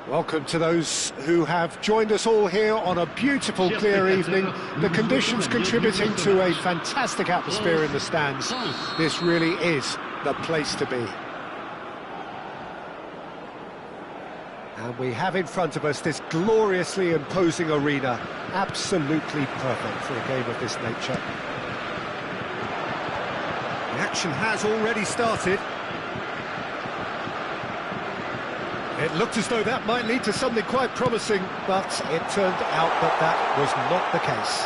Welcome to those who have joined us all here on a beautiful, clear evening. The conditions contributing to a fantastic atmosphere in the stands. This really is the place to be. And we have in front of us this gloriously imposing arena. Absolutely perfect for a game of this nature. The action has already started. It looked as though that might lead to something quite promising, but it turned out that that was not the case.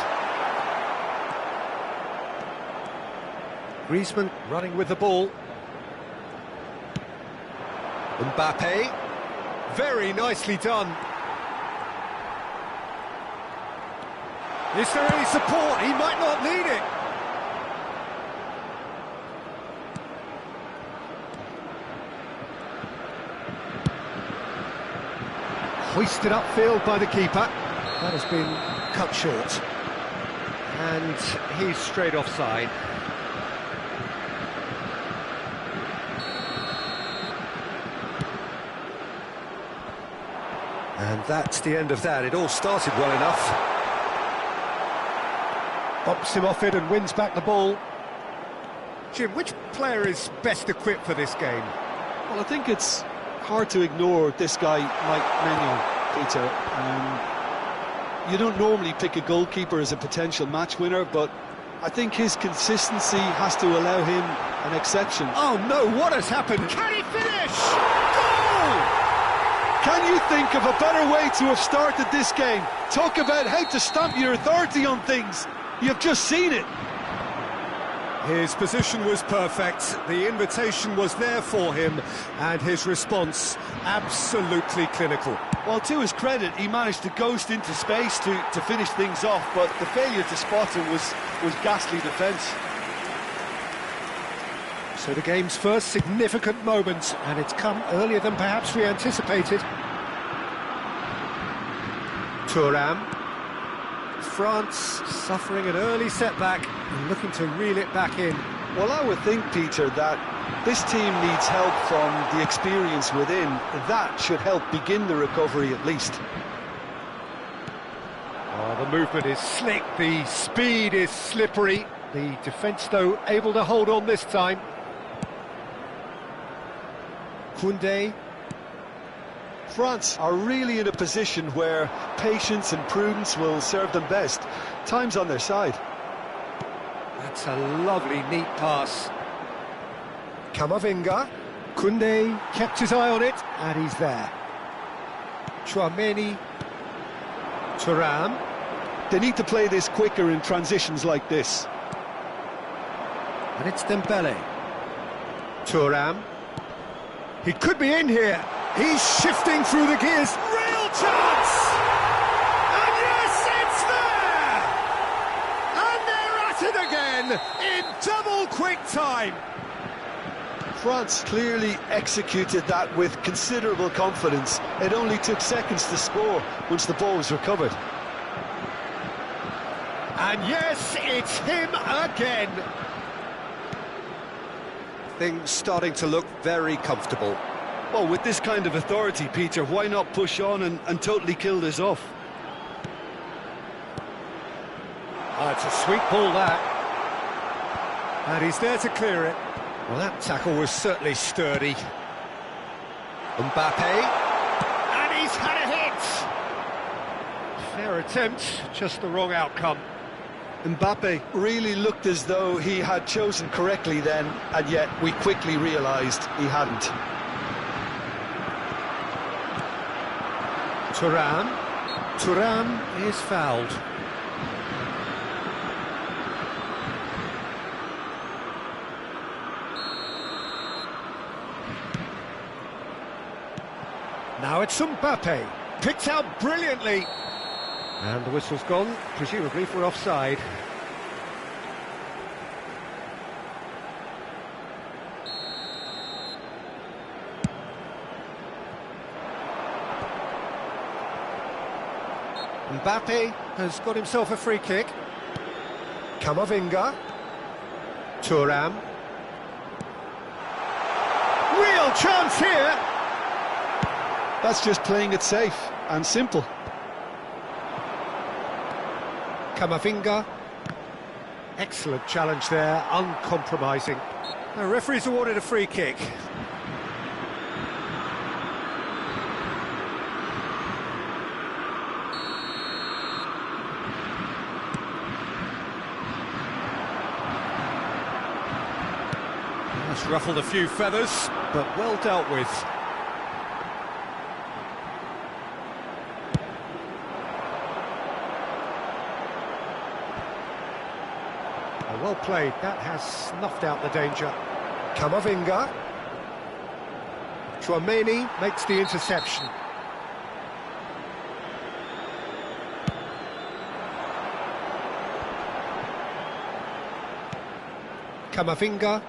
Griezmann running with the ball. Mbappe. Very nicely done. Is there any support? He might not need it. Hoisted upfield by the keeper. That has been cut short. And he's straight offside. And that's the end of that. It all started well enough. Bumps him off it and wins back the ball. Jim, which player is best equipped for this game? Well, I think it's hard to ignore this guy, Mike Maignan, Peter. You don't normally pick a goalkeeper as a potential match winner, but I think his consistency has to allow him an exception. Oh no, what has happened? Can he finish? Goal! Can you think of a better way to have started this game? Talk about how to stamp your authority on things. You've just seen it. His position was perfect, the invitation was there for him, and his response absolutely clinical. Well, to his credit, he managed to ghost into space to finish things off, but the failure to spot it was ghastly defence. So the game's first significant moment, and it's come earlier than perhaps we anticipated. Thuram. France suffering an early setback and looking to reel it back in. Well, I would think, Peter, that this team needs help from the experience within. That should help begin the recovery at least. Oh, the movement is slick, the speed is slippery. The defence, though, able to hold on this time. Koundé. France are really in a position where patience and prudence will serve them best. Time's on their side. That's a lovely, neat pass. Camavinga. Koundé kept his eye on it, and he's there. Tchouaméni. Thuram. They need to play this quicker in transitions like this. And it's Dembele. Thuram. He could be in here. He's shifting through the gears. Real chance! And yes, it's there! And they're at it again in double quick time. France clearly executed that with considerable confidence. It only took seconds to score once the ball was recovered. And yes, it's him again. Things starting to look very comfortable. Well, with this kind of authority, Peter, why not push on and totally kill this off? Oh, it's a sweet ball, that. And he's there to clear it. Well, that tackle was certainly sturdy. Mbappe. And he's had a hit! Fair attempt, just the wrong outcome. Mbappe really looked as though he had chosen correctly then, and yet we quickly realised he hadn't. Thuram is fouled. Now it's Mbappe, picked out brilliantly. And the whistle's gone, presumably for offside. Mbappe has got himself a free kick. Camavinga. Thuram. Real chance here! That's just playing it safe and simple. Camavinga. Excellent challenge there, uncompromising. The referee's awarded a free kick. That's ruffled a few feathers, but well dealt with. Well played, that has snuffed out the danger. Camavinga. Tchouaméni makes the interception. Camavinga.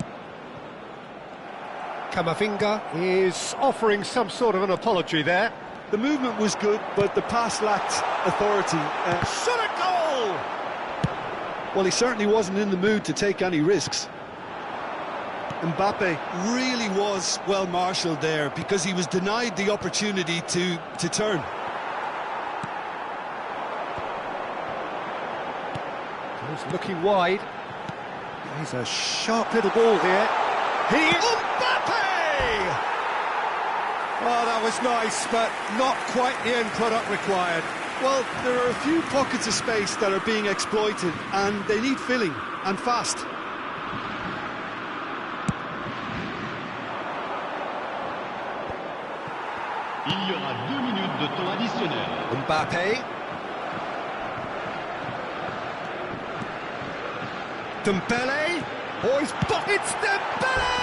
Camavinga is offering some sort of an apology there. The movement was good, but the pass lacked authority. Shot a goal! Well, he certainly wasn't in the mood to take any risks. Mbappe really was well marshalled there because he was denied the opportunity to turn. He's looking wide. He's a sharp little ball here. Mbappe! Oh, that was nice, but not quite the end product required. Well, there are a few pockets of space that are being exploited, and they need filling, and fast. Il y aura 2 minutes de temps additionnel. Mbappe. Dembele. Oh, it's Dembele!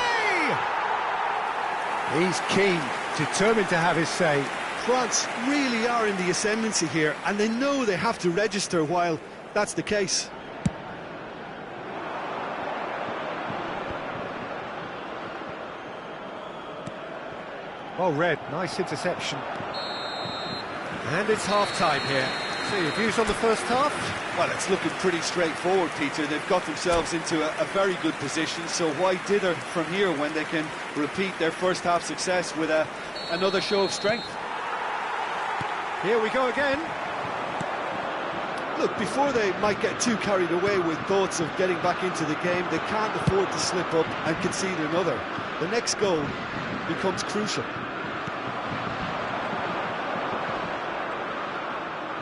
He's keen, determined to have his say. France really are in the ascendancy here, and they know they have to register while that's the case. Well read, nice interception. And it's half-time here. So your views on the first half? Well, it's looking pretty straightforward, Peter. They've got themselves into a very good position, so why dither from here when they can repeat their first half success with another show of strength? Here we go again. Look, before they might get too carried away with thoughts of getting back into the game, they can't afford to slip up and concede another. The next goal becomes crucial.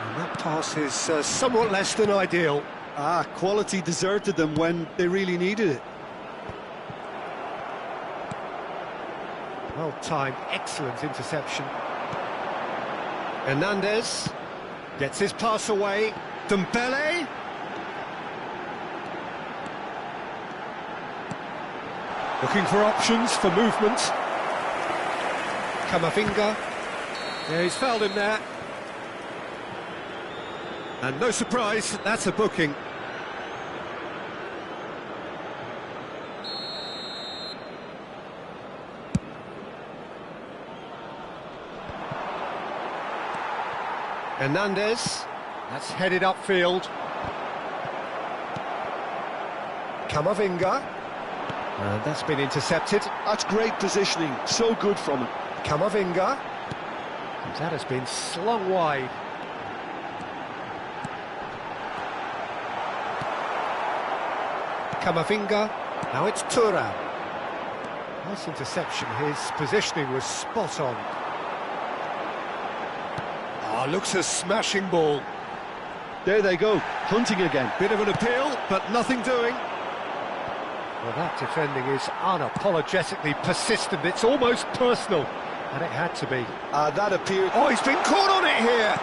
And that pass is somewhat less than ideal. Quality deserted them when they really needed it. Well timed, excellent interception. Hernandez gets his pass away. Dembele. Looking for options for movement. Camavinga. Yeah, he's fouled him there. And no surprise, that's a booking. Hernandez, that's headed upfield. Camavinga, and that's been intercepted. That's great positioning, so good from him. Camavinga, that has been slung wide. Camavinga, now it's Thuram. Nice interception, his positioning was spot on. Looks a smashing ball. There they go, hunting again. Bit of an appeal, but nothing doing. Well, that defending is unapologetically persistent. It's almost personal, and it had to be. That appeared... Oh, he's been caught on it here!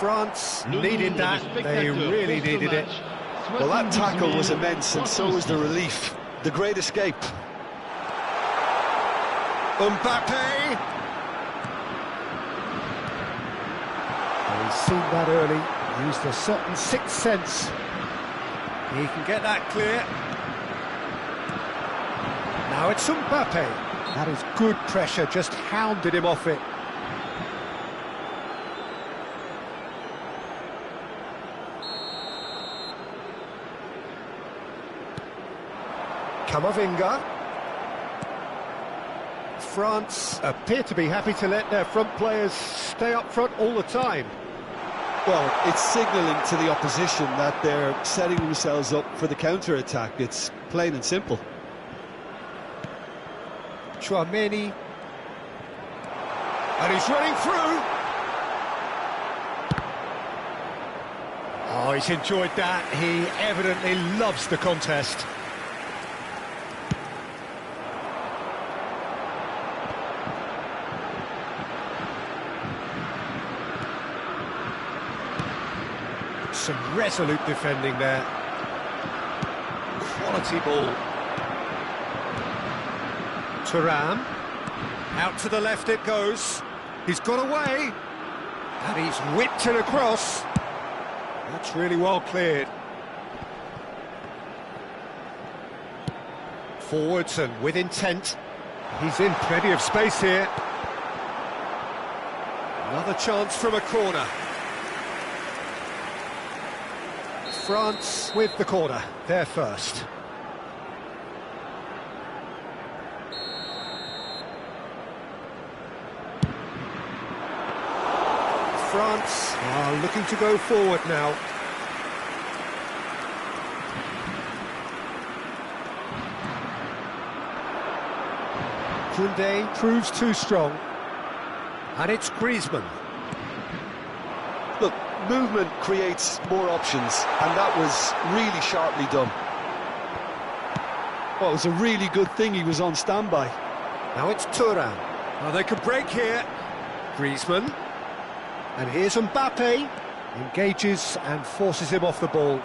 France needed that. They really needed it. Well, that tackle was immense, and so was the relief. The great escape. Mbappe! Well, he's seen that early, used a certain sixth sense. He can get that clear. Now it's Mbappe. That is good pressure, just hounded him off it. Camavinga. France appear to be happy to let their front players stay up front all the time. Well, it's signalling to the opposition that they're setting themselves up for the counter-attack. It's plain and simple. Tchouaméni. And he's running through. Oh, he's enjoyed that. He evidently loves the contest. Some resolute defending there. Quality ball. Thuram. Out to the left it goes. He's got away. And he's whipped it across. That's really well cleared. Forwards and with intent. He's in plenty of space here. Another chance from a corner. France with the corner, they're first. France are looking to go forward now. Koundé proves too strong. And it's Griezmann. Look, movement creates more options, and that was really sharply done. Well, it was a really good thing he was on standby. Now it's Thuram. Well, they could break here. Griezmann. And here's Mbappe. Engages and forces him off the ball.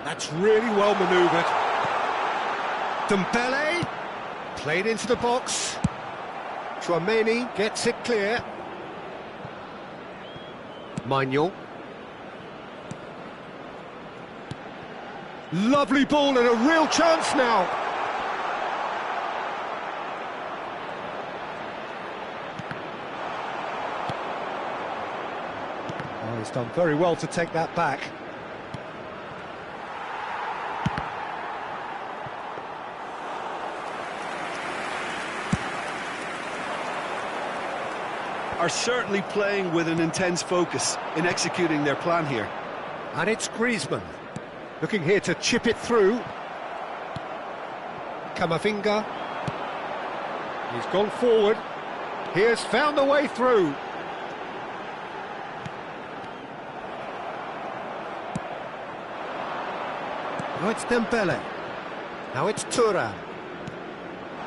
That's really well manoeuvred. Dembele. Played into the box. Tchouaméni gets it clear. Maignan. Lovely ball and a real chance now. Oh, he's done very well to take that back. Are certainly playing with an intense focus in executing their plan here. And it's Griezmann, looking here to chip it through. Camavinga. He's gone forward. He has found the way through. Now it's Dembele. Now it's Thuram.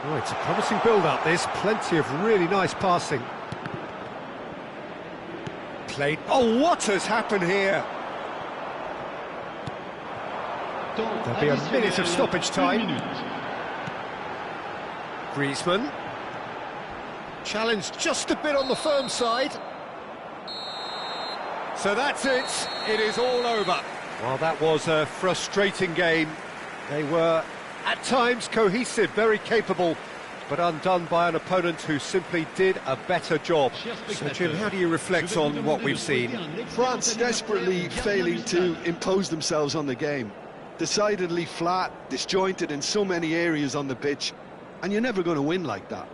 Oh, it's a promising build-up, this. Plenty of really nice passing. Played. Oh, what has happened here? There'll be a minute of stoppage time. Griezmann. Challenged just a bit on the firm side. So that's it. It is all over. Well, that was a frustrating game. They were, at times, cohesive, very capable, but undone by an opponent who simply did a better job. So, Jim, how do you reflect on what we've seen? France desperately failing to impose themselves on the game. Decidedly flat, disjointed in so many areas on the pitch, and you're never going to win like that.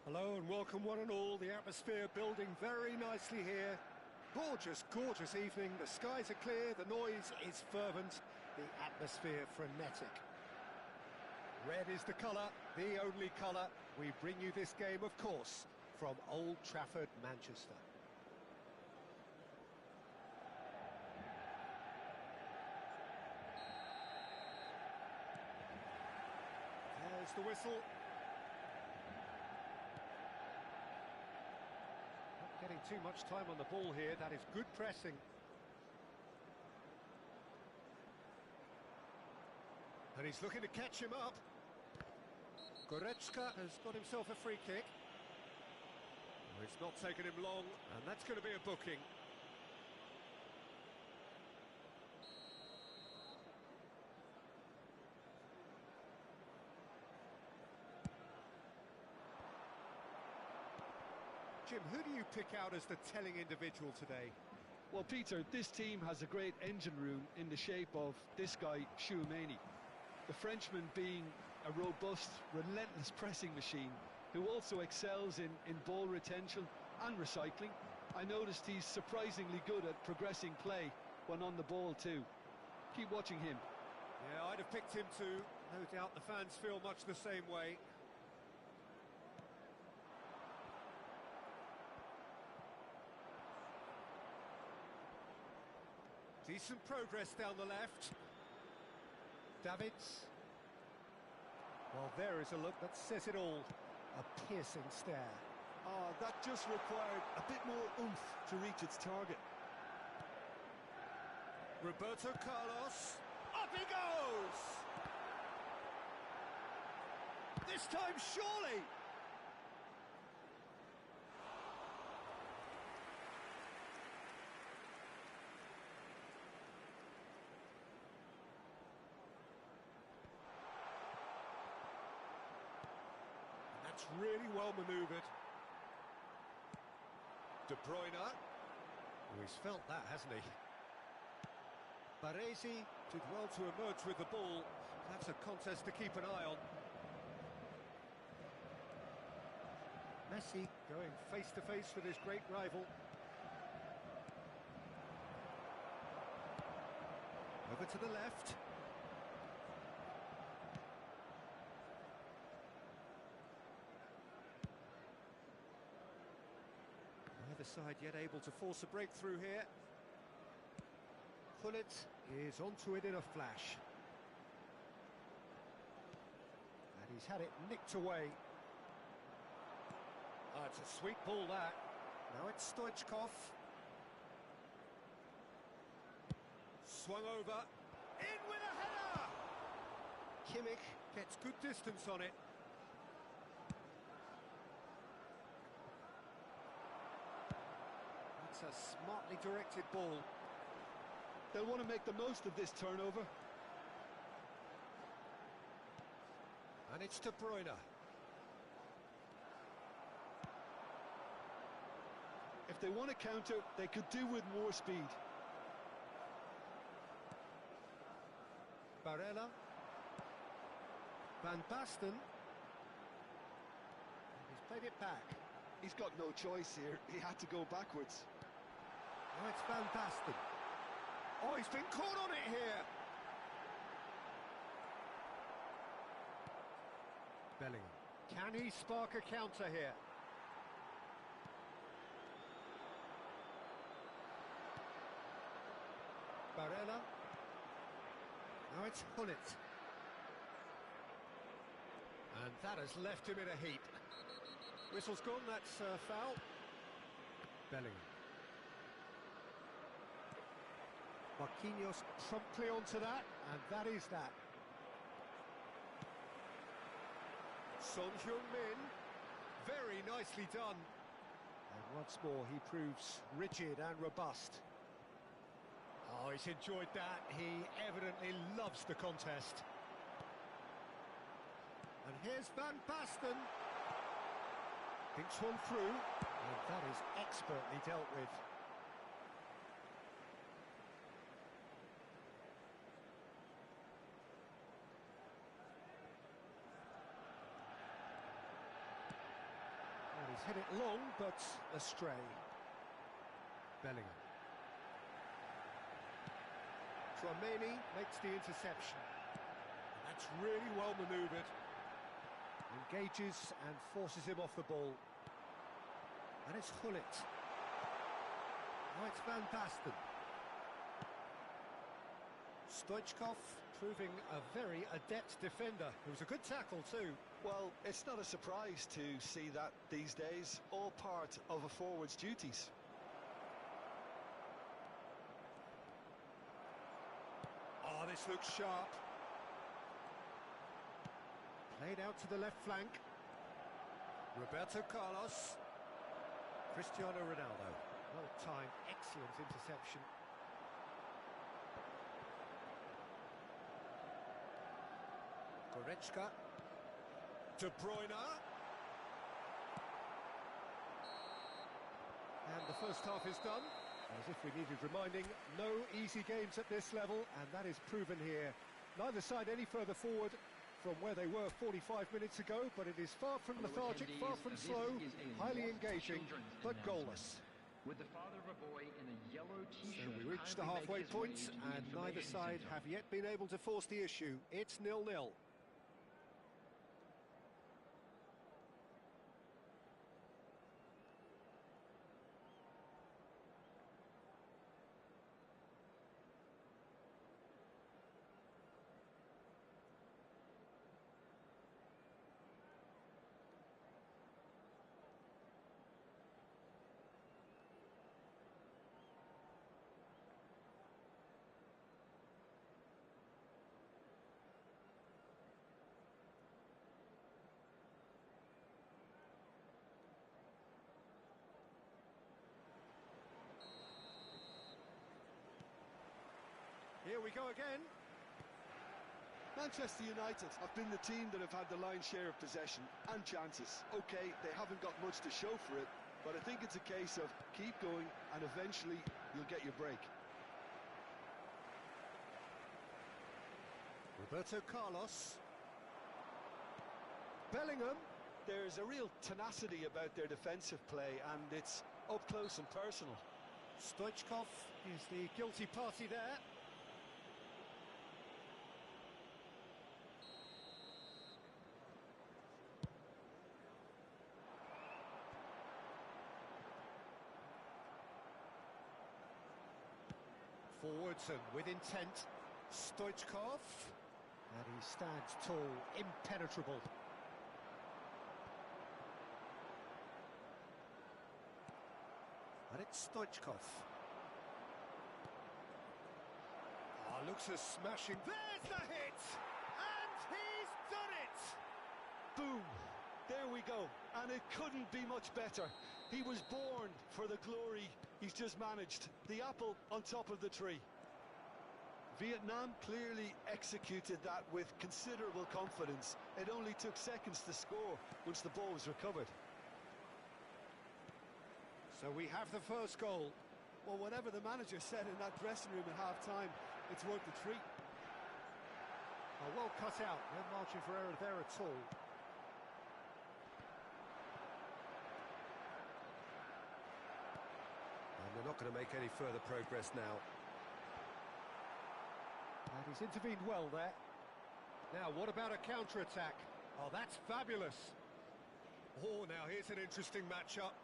Hello and welcome one and all. The atmosphere building very nicely here. Gorgeous, gorgeous evening. The skies are clear, the noise is fervent, the atmosphere frenetic. Red is the colour, the only colour. We bring you this game, of course, from Old Trafford, Manchester. There's the whistle. Not getting too much time on the ball here. That is good pressing. And he's looking to catch him up. Goretzka has got himself a free kick. Oh, it's not taken him long, and that's going to be a booking. Jim, who do you pick out as the telling individual today? Well, Peter, this team has a great engine room in the shape of this guy, Tchouaméni. The Frenchman being a robust, relentless pressing machine who also excels in ball retention and recycling. I noticed he's surprisingly good at progressing play when on the ball too. Keep watching him. Yeah, I'd have picked him too. No doubt the fans feel much the same way. Decent progress down the left. Davids. Well, there is a look that says it all. A piercing stare. Ah, that just required a bit more oomph to reach its target. Roberto Carlos. Up he goes! This time, surely! That's really well manoeuvred. De Bruyne. Oh, he's felt that, hasn't he? Baresi did well to emerge with the ball. That's a contest to keep an eye on. Messi going face-to-face with his great rival. Over to the left. Neither side yet able to force a breakthrough here. Gullit is onto it in a flash. And he's had it nicked away. Oh, it's a sweet ball, that. Now it's Stoichkov. Swung over. In with a header! Kimmich gets good distance on it. It's a smartly directed ball. They'll want to make the most of this turnover. And it's De Bruyne. If they want to counter, they could do with more speed. Barella. Van Basten. He's played it back. He's got no choice here. He had to go backwards. Now it's Van Basten. Oh, he's been caught on it here. Bellingham. Can he spark a counter here? Barella. Now it's Gullit. And that has left him in a heap. Whistle's gone, that's foul. Bellingham. Marquinhos promptly onto that, and that is that. Son Heung-min, very nicely done. And once more he proves rigid and robust. Oh, he's enjoyed that. He evidently loves the contest. And here's Van Basten. Thinks one through, and that is expertly dealt with. hit it long, but astray. Bellingham. Tchouaméni makes the interception. And that's really well manoeuvred. Engages and forces him off the ball. And it's Gullit. Now it's Van Basten. Stoichkov proving a very adept defender. It was a good tackle too. Well, it's not a surprise to see that these days, all part of a forward's duties. Oh, this looks sharp. Played out to the left flank. Roberto Carlos. Cristiano Ronaldo. Well-timed, excellent interception. Goretzka. De Bruyne. And the first half is done. As if we needed reminding, no easy games at this level, and that is proven here. Neither side any further forward from where they were 45 minutes ago, but it is far from lethargic, far from slow, highly engaging, but goalless. With the father of a boy in a yellow t-shirt. So we reach the halfway point, and neither side have yet been able to force the issue. It's 0-0. Here we go again. Manchester United have been the team that have had the lion's share of possession and chances. OK, they haven't got much to show for it, but I think it's a case of keep going and eventually you'll get your break. Roberto Carlos. Bellingham. There's a real tenacity about their defensive play, and it's up close and personal. Stoichkov is the guilty party there. Forwards and with intent, Stoichkov, and he stands tall, impenetrable. And it's Stoichkov. Oh, looks a smashing. There's the hit! And he's done it! Boom! There we go, and it couldn't be much better. He was born for the glory he's just managed. The apple on top of the tree. Vietnam clearly executed that with considerable confidence. It only took seconds to score once the ball was recovered. So we have the first goal. Well, whatever the manager said in that dressing room at half-time, it's worth the treat. Oh, well cut out, no margin for error there at all. And they're not going to make any further progress now. And he's intervened well there. Now, what about a counter-attack? Oh, that's fabulous. Oh, now here's an interesting matchup.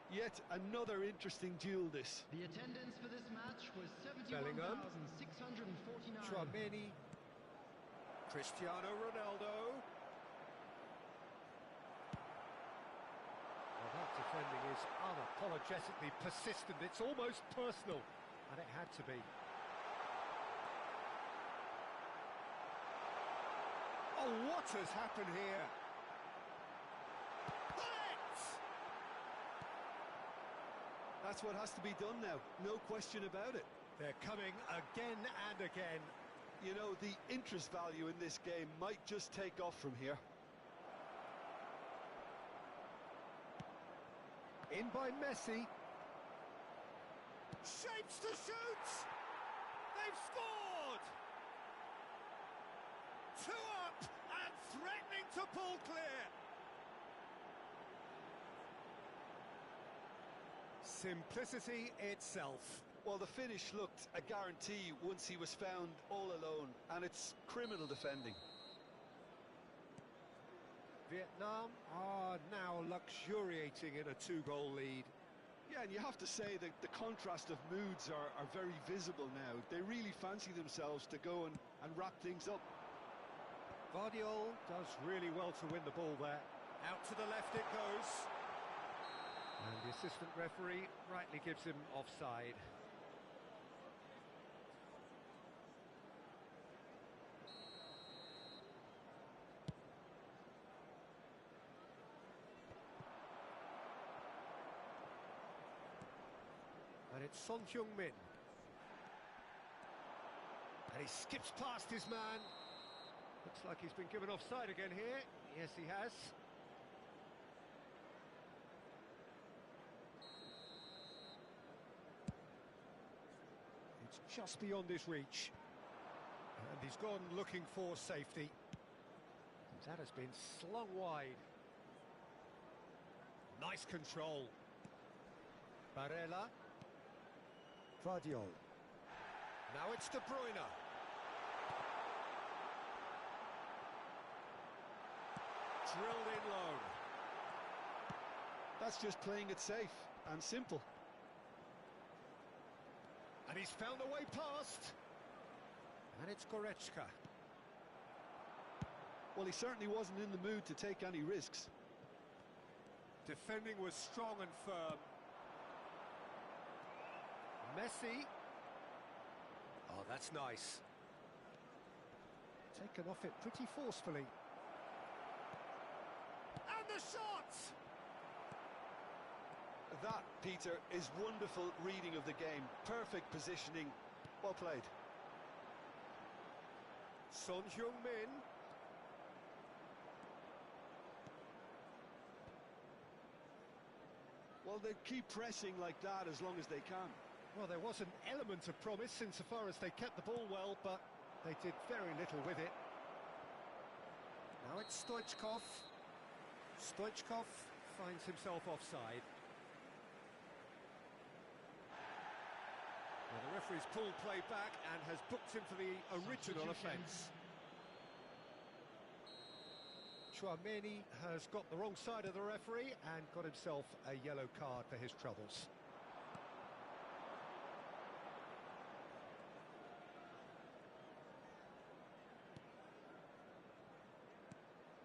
Yet another interesting duel, this. The attendance for this match was Bellingham. 71,649. Tchouaméni. Cristiano Ronaldo. Well, that defending is unapologetically persistent. It's almost personal, and it had to be. Oh, what has happened here? That's what has to be done now, no question about it. They're coming again and again. You know, the interest value in this game might just take off from here. In by Messi. Shapes to shoot! They've scored! 2 up and threatening to pull clear. Simplicity itself. Well, the finish looked a guarantee once he was found all alone, and it's criminal defending. Vietnam are now luxuriating in a two-goal lead. Yeah, and you have to say that the contrast of moods are very visible now. They really fancy themselves to go and wrap things up. Guardiola does really well to win the ball there. Out to the left it goes. And the assistant referee rightly gives him offside. And it's Son Heung-min. And he skips past his man. Looks like he's been given offside again here. Yes, he has. It's just beyond his reach. And he's gone looking for safety. That has been slung wide. Nice control. Barella. Guardiola. Now it's De Bruyne. Drilled in low. That's just playing it safe and simple. And he's found a way past. And it's Goretzka. Well, he certainly wasn't in the mood to take any risks. Defending was strong and firm. Messi. Oh, that's nice. Taken off it pretty forcefully. And the shot! That, Peter, is wonderful reading of the game. Perfect positioning. Well played. Son Heung-min. Well, they keep pressing like that as long as they can. Well, there was an element of promise insofar as they kept the ball well, but they did very little with it. Now it's Stoichkov. Stoichkov finds himself offside. Well, the referee's pulled play back and has booked him for the original offence. Tchouaméni has got the wrong side of the referee and got himself a yellow card for his troubles.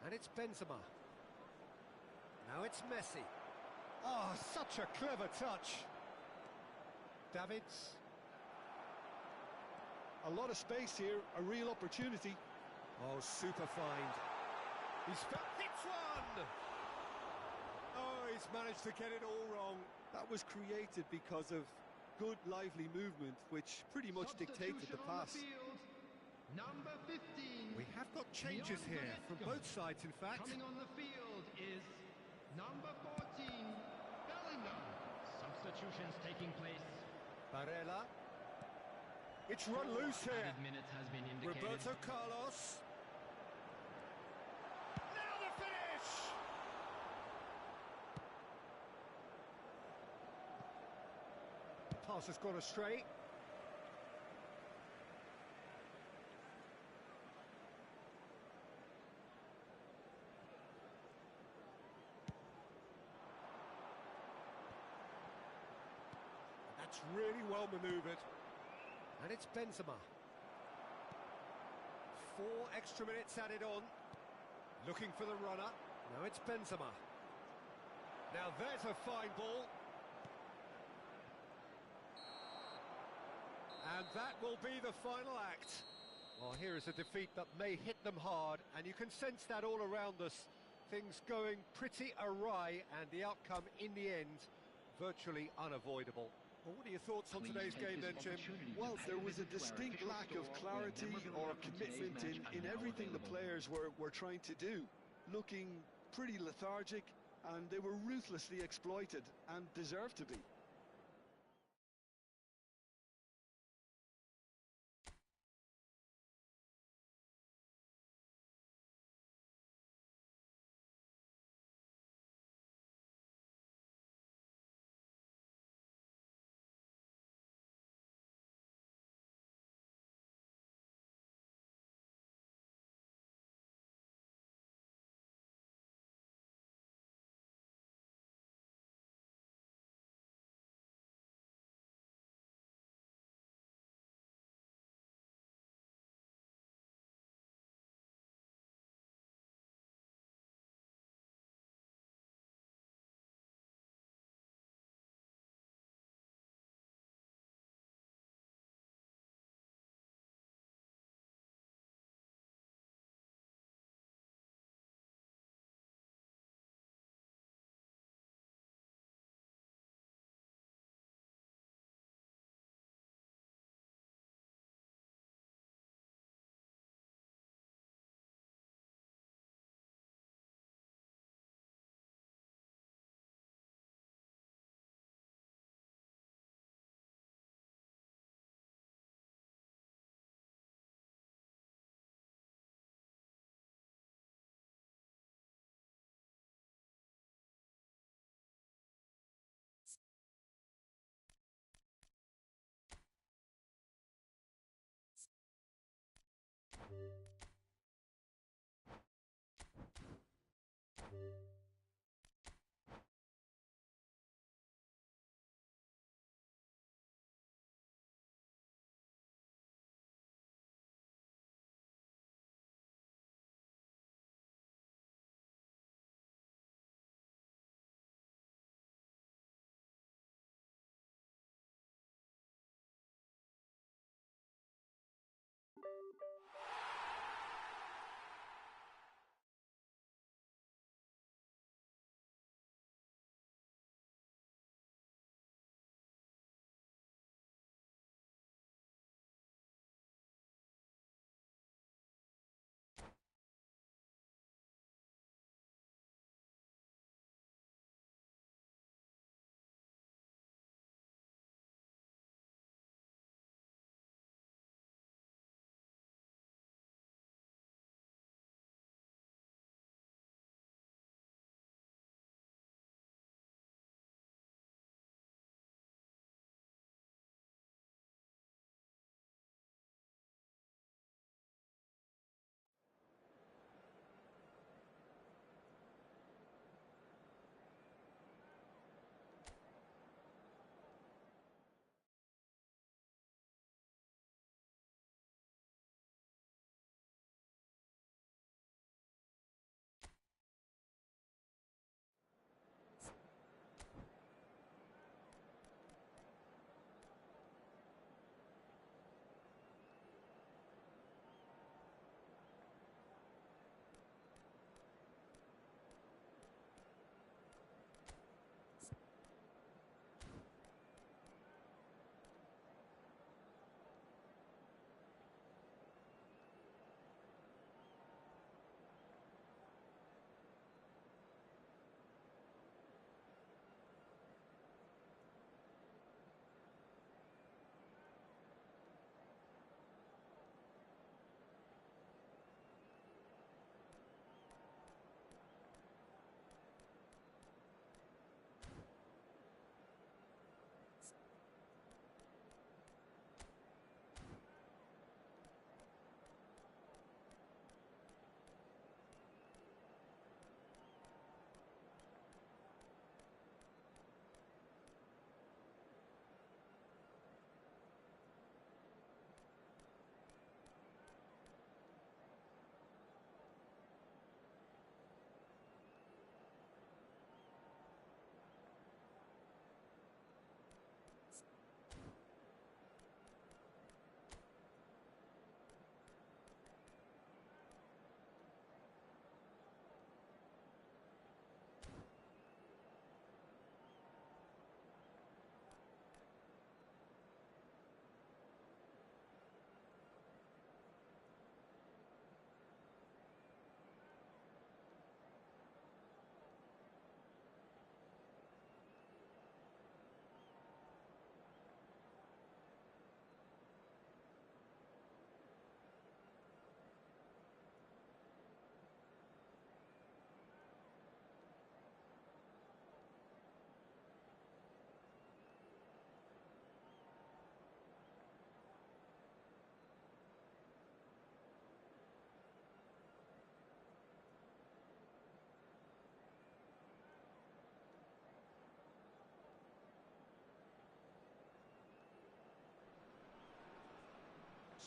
And it's Benzema. Now it's Messi. Oh, such a clever touch. Davids. A lot of space here, a real opportunity. Oh, super find. He's hits one! Oh, he's managed to get it all wrong. That was created because of good, lively movement, which pretty much dictated the pass. Field, number 15. We have got changes here from both sides, in fact. Coming on the field is number 14, Bellingham. Substitutions taking place. Barella. It's run loose here. Added minutes has been indicated. Roberto Carlos. Now the finish! The pass has gone astray. That's really well manoeuvred. And it's Benzema. 4 extra minutes added on. Looking for the runner. Now it's Benzema. Now there's a fine ball. And that will be the final act. Well, here is a defeat that may hit them hard, and you can sense that all around us. Things going pretty awry, and the outcome in the end virtually unavoidable. Well, what are your thoughts on today's game then, Jim? Well, there was a distinct lack of clarity or commitment in everything the players were trying to do. Looking pretty lethargic, and they were ruthlessly exploited and deserved to be.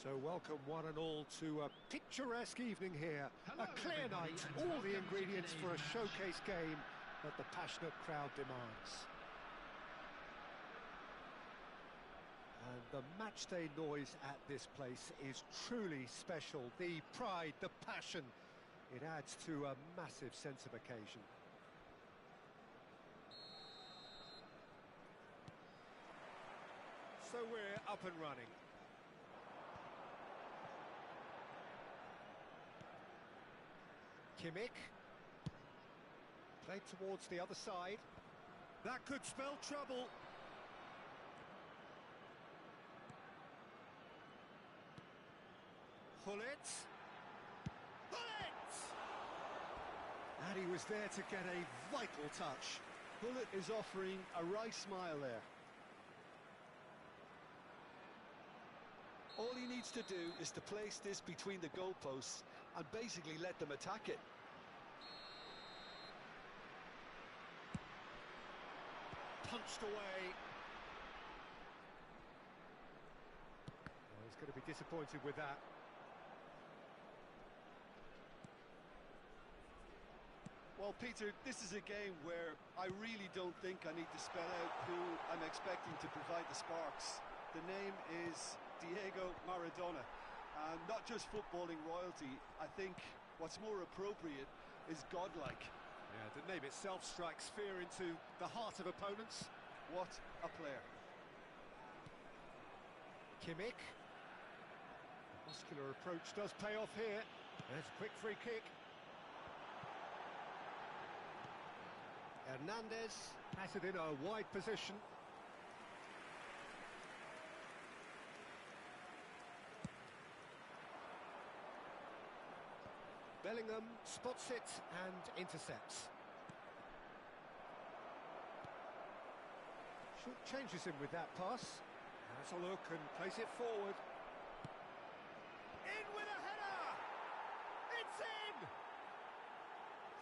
So welcome one and all to a picturesque evening here. Hello, A clear everybody, night, and all the welcome to ingredients for a today's showcase game that the passionate crowd demands. And the matchday noise at this place is truly special. The pride, the passion, it adds to a massive sense of occasion. So we're up and running. Kimmich. Played towards the other side. That could spell trouble. Gullit. Gullit! And he was there to get a vital touch. Gullit is offering a wry smile there. All he needs to do is to place this between the goalposts and basically let them attack it. Punched away. Oh, he's going to be disappointed with that. Well, Peter, this is a game where I really don't think I need to spell out who I'm expecting to provide the sparks. The name is Diego Maradona. And not just footballing royalty, I think what's more appropriate is godlike. Yeah, the name itself strikes fear into the heart of opponents. What a player. Kimmich. The muscular approach does pay off here. There's a quick free kick. Hernandez has it in a wide position. Bellingham spots it and intercepts. Short changes him with that pass. Has a look and plays it forward. In with a header! It's in!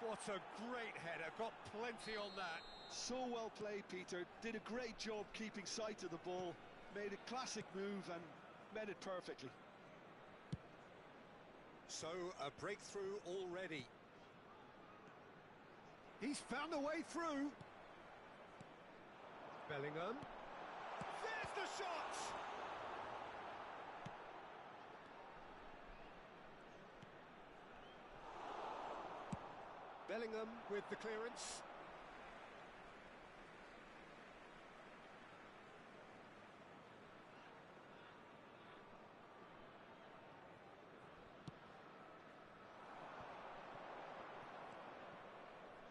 What a great header, got plenty on that. So well played, Peter. Did a great job keeping sight of the ball. Made a classic move and met it perfectly. So, a breakthrough already. He's found a way through. Bellingham. There's the shot! Bellingham with the clearance.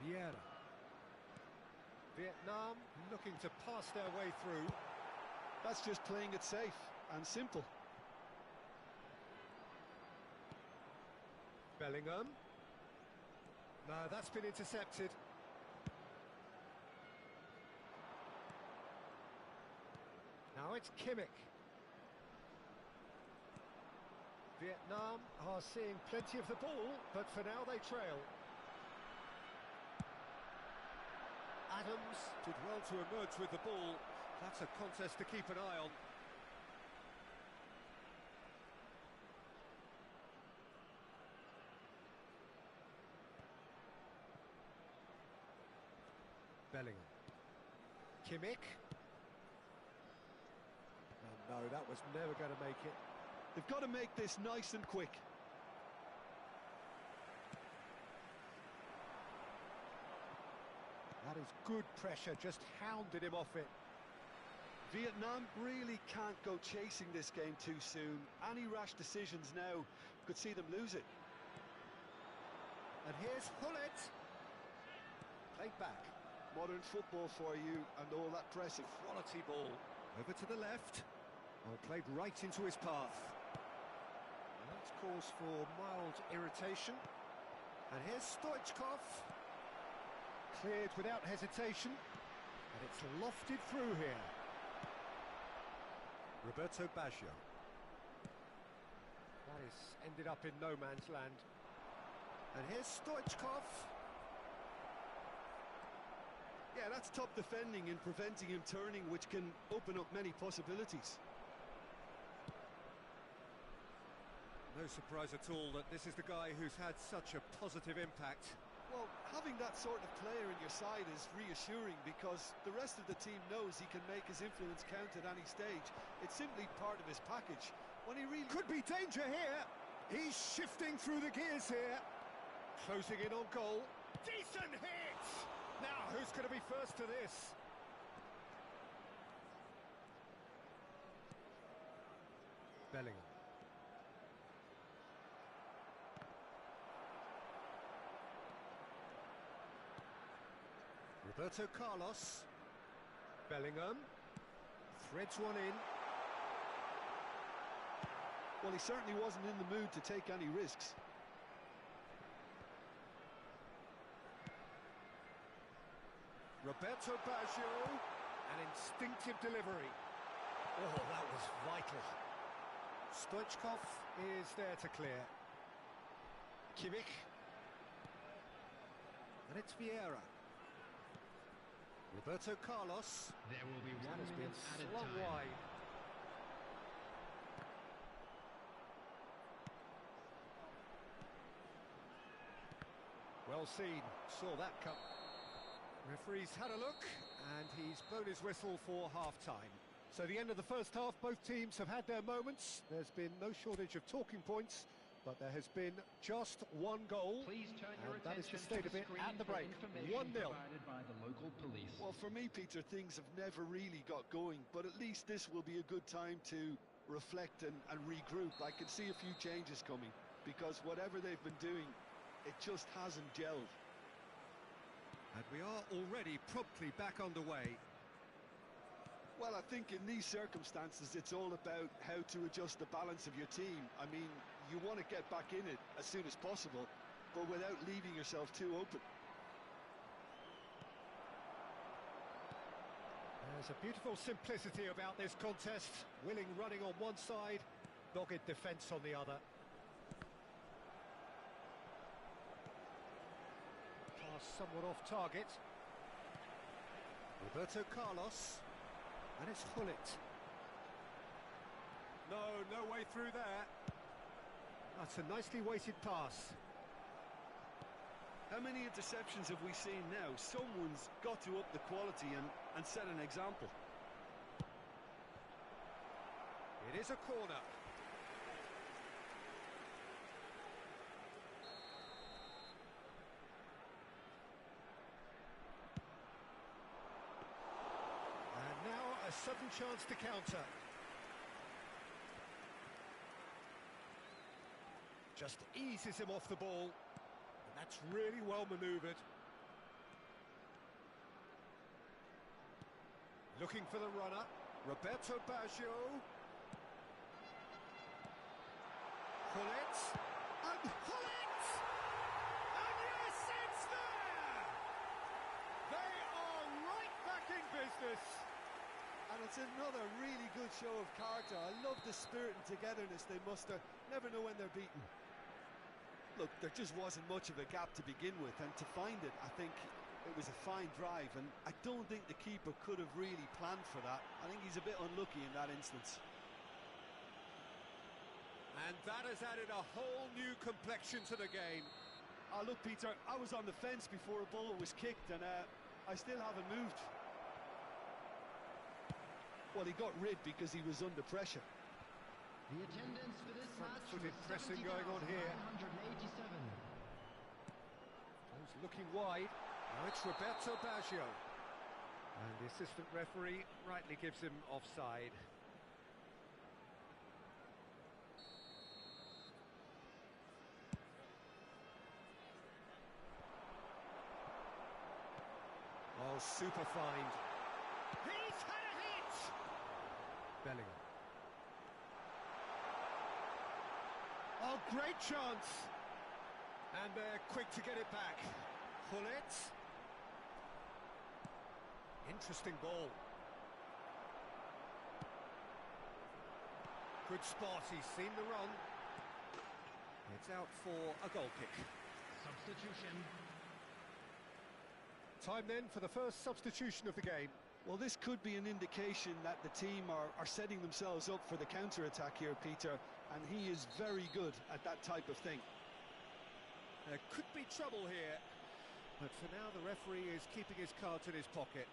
Vieira. Vietnam looking to pass their way through. That's just playing it safe and simple. Bellingham. No, that's been intercepted. Now it's Kimmich. Vietnam are seeing plenty of the ball, but for now they trail. Adams did well to emerge with the ball. That's a contest to keep an eye on. Bellingham. Kimmich. Oh, no, that was never going to make it. They've got to make this nice and quick. That is good pressure, just hounded him off it. Vietnam really can't go chasing this game too soon. Any rash decisions now could see them lose it. And here's Gullit. Played back. Modern football for you and all that pressing. Quality ball. Over to the left. Oh, played right into his path. And that's cause for mild irritation. And here's Stoichkov. Cleared without hesitation. And it's lofted through here. Roberto Baggio. That is ended up in no man's land. And here's Stoichkov. Yeah, that's top defending and preventing him turning, which can open up many possibilities. No surprise at all that this is the guy who's had such a positive impact. Well, having that sort of player in your side is reassuring because the rest of the team knows he can make his influence count at any stage. It's simply part of his package. When he really... Could be danger here. He's shifting through the gears here. Closing in on goal. Decent hit! Now, who's going to be first to this? Bellingham. Roberto Carlos. Bellingham. Threads one in. Well, he certainly wasn't in the mood to take any risks. Roberto Baggio. An instinctive delivery. Oh, that was vital. Stoichkov is there to clear. Kimmich. And it's Vieira. Roberto Carlos. There will be That 1 has been minute added slung time. wide. Well seen, saw that come. Referee's had a look, and he's blown his whistle for half-time. So the end of the first half, both teams have had their moments. There's been no shortage of talking points, but there has been just one goal. Please turn your And that is the attention state to of the it screen at the for break. information 1-0. provided by the local police. Well, for me, Peter, things have never really got going, but at least this will be a good time to reflect and regroup. I can see a few changes coming, because whatever they've been doing, it just hasn't gelled. And we are already promptly back underway. Well, I think in these circumstances, it's all about how to adjust the balance of your team. I mean, you want to get back in it as soon as possible, but without leaving yourself too open. There's a beautiful simplicity about this contest. Willing running on one side, dogged defence on the other. Pass somewhat off target. Roberto Carlos. And it's Hullet. No way through there. That's a nicely weighted pass. How many interceptions have we seen now? Someone's got to up the quality and set an example. It is a corner. And now a sudden chance to counter. Just eases him off the ball. And that's really well manoeuvred. Looking for the runner. Roberto Baggio. Hullet. And Hullet! And yes, it's there! They are right back in business. And it's another really good show of character. I love the spirit and togetherness they muster. Never know when they're beaten. Look, there just wasn't much of a gap to begin with, and to find it, I think it was a fine drive, and I don't think the keeper could have really planned for that. I think he's a bit unlucky in that instance. And that has added a whole new complexion to the game. Oh, look, Peter, I was on the fence before a ball was kicked, and I still haven't moved. Well, he got rid because he was under pressure. The attendance for this match Front-footed was pressing going on here. 70,987. Goes looking wide. Now it's Roberto Baggio. And the assistant referee rightly gives him offside. Oh, super find. He's had a hit! Bellingham. Oh, great chance! And they're quick to get it back. Hullet. Interesting ball. Good spot, he's seen the run. It's out for a goal kick. Substitution. Time then for the first substitution of the game. Well, this could be an indication that the team are setting themselves up for the counter-attack here, Peter. and he is very good at that type of thing. There could be trouble here, but for now the referee is keeping his cards in his pocket.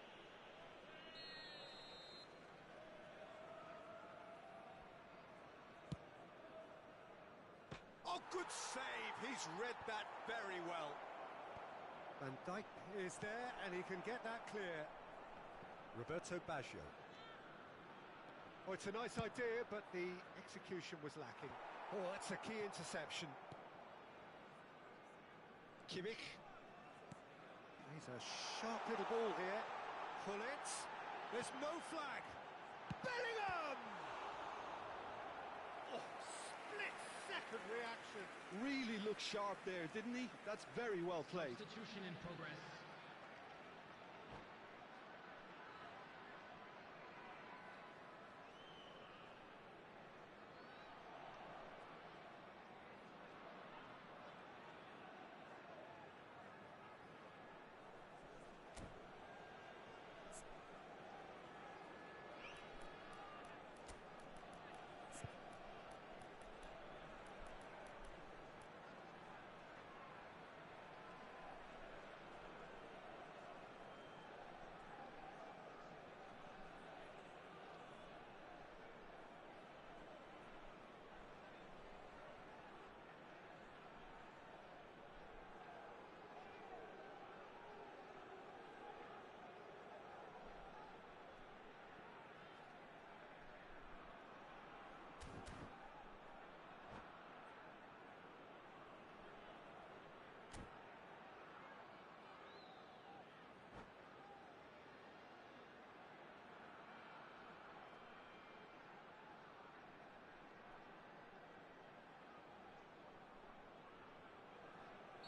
Oh, good save! He's read that very well. Van Dijk is there, and he can get that clear. Roberto Baggio. Oh, it's a nice idea, but the execution was lacking. Oh, that's a key interception. Kimmich. He's a sharp little ball here. Pull it. There's no flag. Bellingham! Oh, split-second reaction. Really looked sharp there, didn't he? That's very well played. Substitution in progress.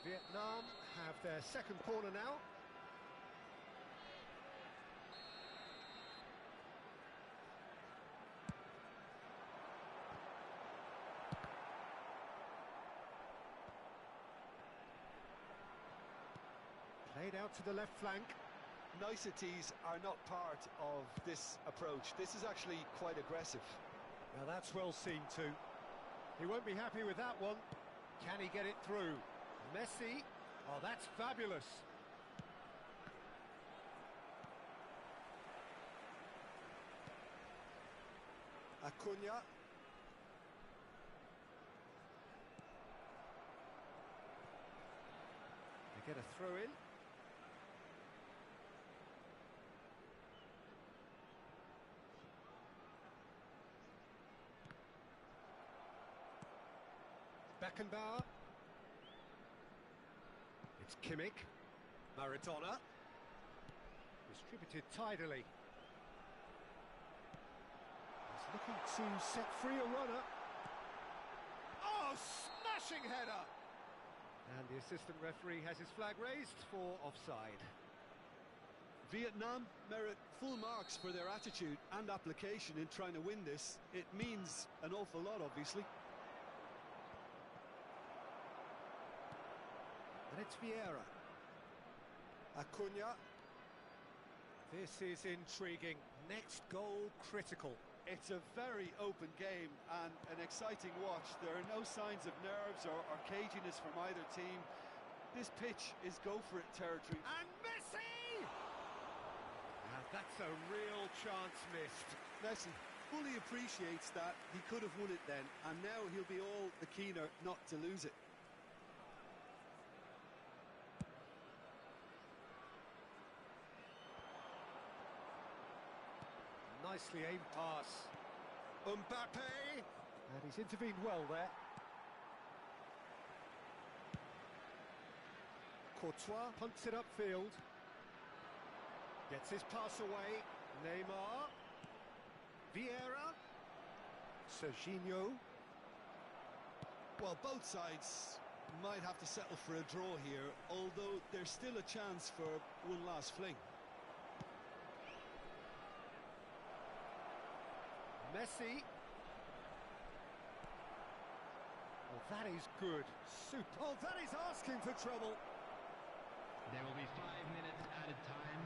Vietnam have their second corner now. Played out to the left flank. Niceties are not part of this approach. This is actually quite aggressive. Now that's well seen too. He won't be happy with that one. Can he get it through? Messi. Oh, that's fabulous. Acuna. They get a throw in. Beckenbauer. It's Kimmich. Maradona. Distributed tidily. He's looking to set free a runner. Oh, smashing header! And the assistant referee has his flag raised for offside. Vietnam merit full marks for their attitude and application in trying to win this. It means an awful lot, obviously. And it's Vieira. Acuna. This is intriguing. Next goal critical. It's a very open game and an exciting watch. There are no signs of nerves or caginess from either team. This pitch is go-for-it territory. And Messi! Now that's a real chance missed. Messi fully appreciates that he could have won it then, and now he'll be all the keener not to lose it. Nicely aimed pass. Mbappe! And he's intervened well there. Courtois punts it upfield. Gets his pass away. Neymar. Vieira. Serginho. Well, both sides might have to settle for a draw here, although there's still a chance for one last fling. Messi. Oh, that is good. Super. Oh, that is asking for trouble. There will be 5 minutes added time.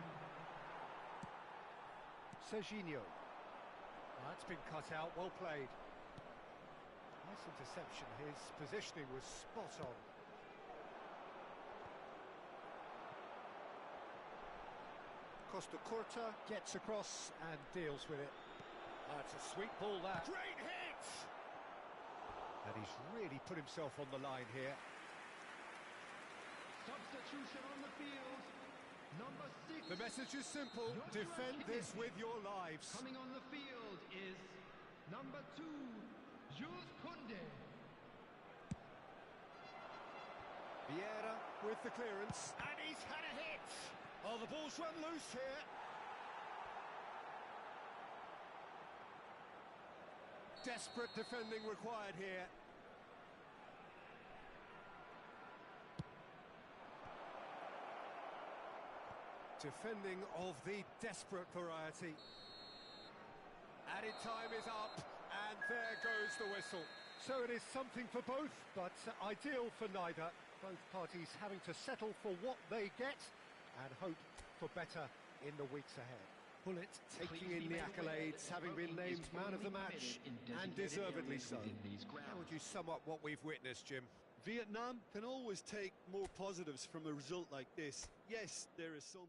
Serginho. Oh, that's been cut out. Well played. Nice interception, his positioning was spot on. Costa Curta gets across and deals with it. That's a sweet ball, that. Great hit! And he's really put himself on the line here. Substitution on the field. Number 6. The message is simple, defend this with your lives. Coming on the field is number 2, Jules Koundé. Vieira with the clearance, and he's had a hit! Oh, the ball's run loose here. Desperate defending required here. Defending of the desperate variety. Added time is up, and there goes the whistle. So it is something for both, but ideal for neither. Both parties having to settle for what they get and hope for better in the weeks ahead. Bullet taking in the accolades, having been named man of the match, and deservedly so. How would you sum up what we've witnessed, Jim? Vietnam can always take more positives from a result like this. Yes, there is some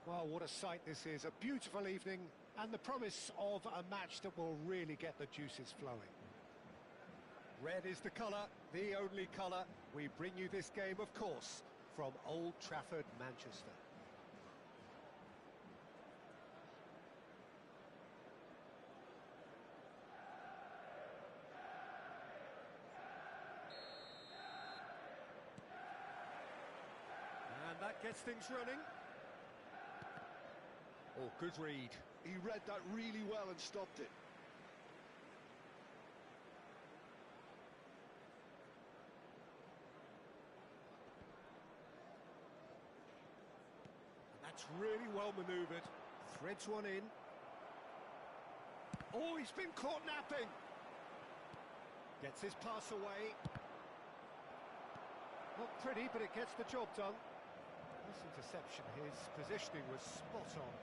Well, what a sight this is. A beautiful evening and the promise of a match that will really get the juices flowing. Red is the colour, the only colour. We bring you this game, of course, from Old Trafford, Manchester. And that gets things running. Oh, good read. He read that really well and stopped it. And that's really well manoeuvred. Threads one in. Oh, he's been caught napping. Gets his pass away. Not pretty, but it gets the job done. This interception, his positioning was spot on.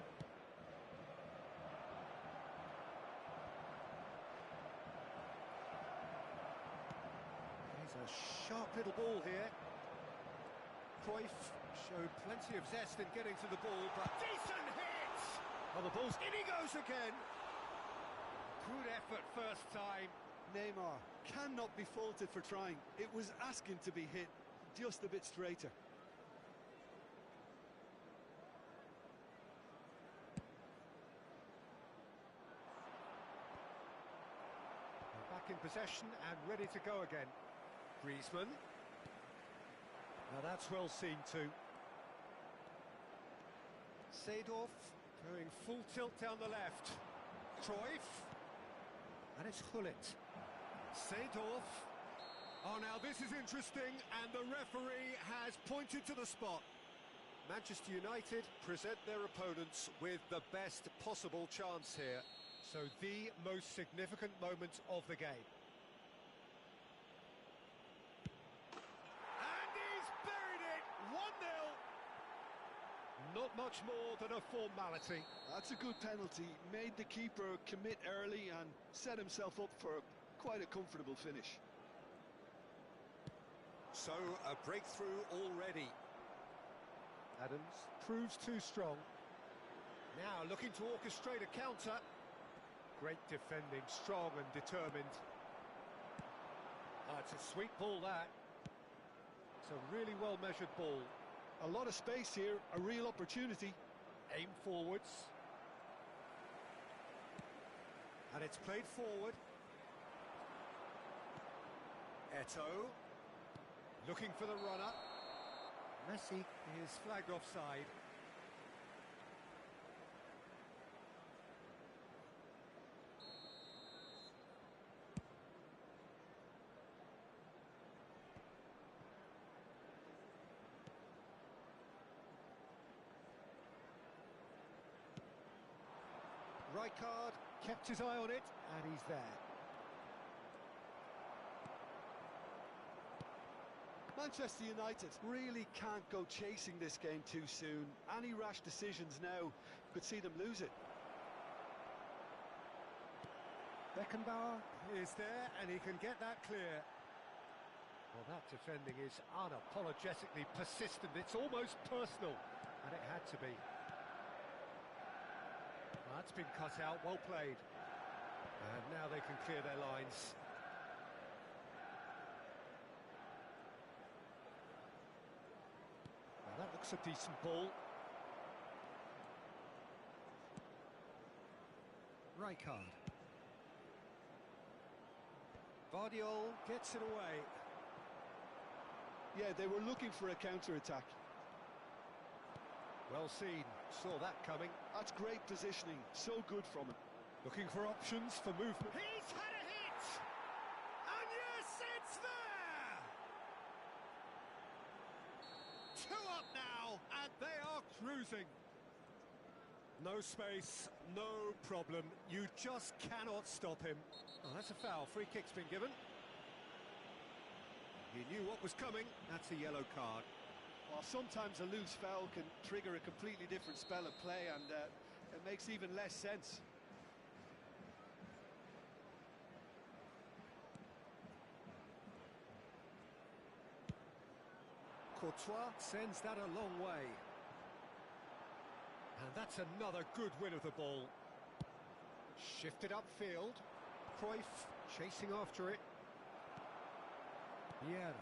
He's a sharp little ball here. Cruyff showed plenty of zest in getting to the ball, but decent hit! Oh, the ball's in, he goes again. Good effort first time. Neymar cannot be faulted for trying. It was asking to be hit just a bit straighter. They're back in possession and ready to go again. Griezmann. Now that's well seen too. Seedorf going full tilt down the left. Cruyff. And it's Gullit. Seedorf. Oh, now this is interesting, and the referee has pointed to the spot. Manchester United present their opponents with the best possible chance here. So the most significant moment of the game. And he's buried it! 1-0. Not much more than a formality. That's a good penalty. Made the keeper commit early and set himself up for quite a comfortable finish. So, a breakthrough already. Adams proves too strong. Now looking to orchestrate a counter. Great defending, strong and determined. It's a sweet ball, that. It's a really well-measured ball. A lot of space here, a real opportunity. Aim forwards. And it's played forward. Eto'o. Looking for the runner. Messi is flagged offside. Rijkaard kept his eye on it, and he's there. Manchester United really can't go chasing this game too soon. Any rash decisions now could see them lose it. Beckenbauer is there, and he can get that clear. Well, that defending is unapologetically persistent. It's almost personal, and it had to be. That's been cut out, well played. And now they can clear their lines. Now that looks a decent ball. Rijkaard. Vardiol gets it away. Yeah, they were looking for a counter-attack. Well seen, saw that coming. That's great positioning, so good from him. Looking for options for movement. He's had a hit! And yes, it's there! 2 up now, and they are cruising. No space, no problem. You just cannot stop him. Oh, that's a foul. Free kick's been given. He knew what was coming. That's a yellow card. Well, sometimes a loose foul can trigger a completely different spell of play, and it makes even less sense. Courtois sends that a long way. And that's another good win of the ball. Shifted upfield. Cruyff chasing after it. Yeah.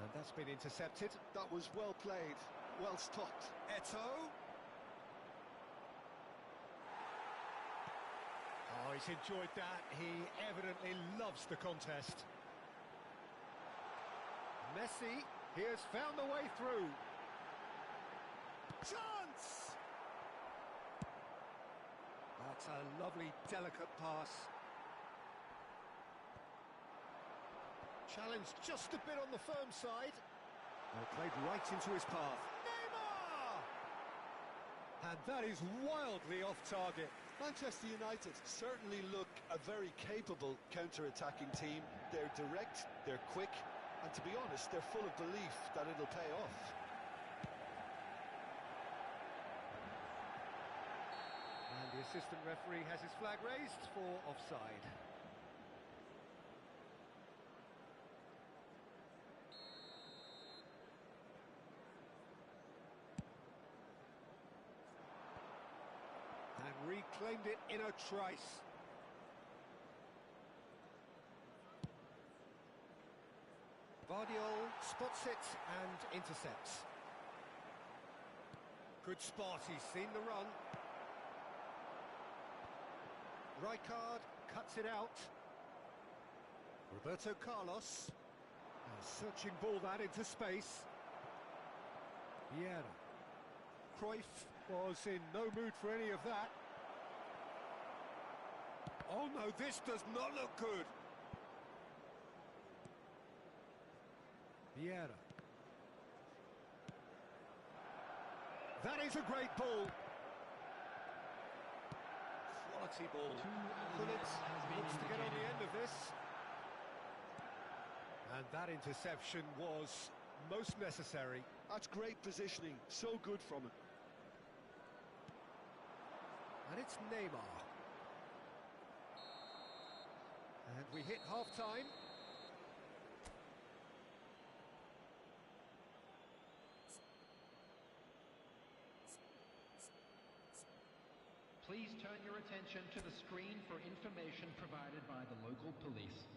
And that's been intercepted. That was well played, well stopped. Eto'o. Oh, he's enjoyed that. He evidently loves the contest. Messi, he has found the way through. Chance! That's a lovely, delicate pass. Challenged just a bit on the firm side. And played right into his path. Neymar! And that is wildly off target. Manchester United certainly look a very capable counter-attacking team. They're direct, they're quick, and to be honest, they're full of belief that it'll pay off. And the assistant referee has his flag raised for offside. And reclaimed it in a trice. Vardiol spots it and intercepts. Good spot, he's seen the run. Rijkaard cuts it out. Roberto Carlos. A searching ball that into space. Vieira. Cruyff was in no mood for any of that. Oh no, this does not look good. Vieira. That is a great ball. Quality ball. Gullit looks to get on the end of this. And that interception was most necessary. That's great positioning, so good from him. And it's Neymar. And we hit half-time. Please turn your attention to the screen for information provided by the local police.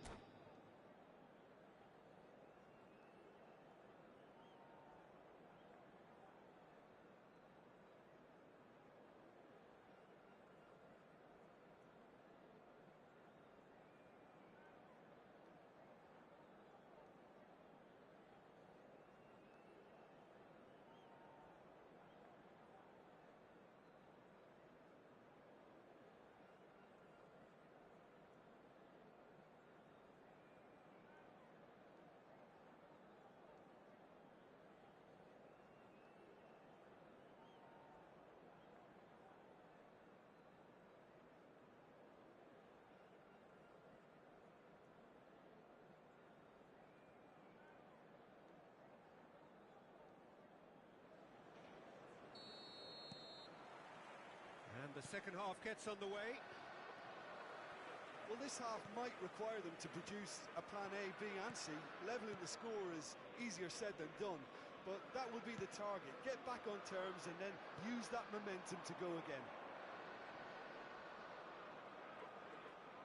And the second half gets underway. Well, this half might require them to produce a plan A, B and C. Levelling the score is easier said than done, but that will be the target. Get back on terms and then use that momentum to go again.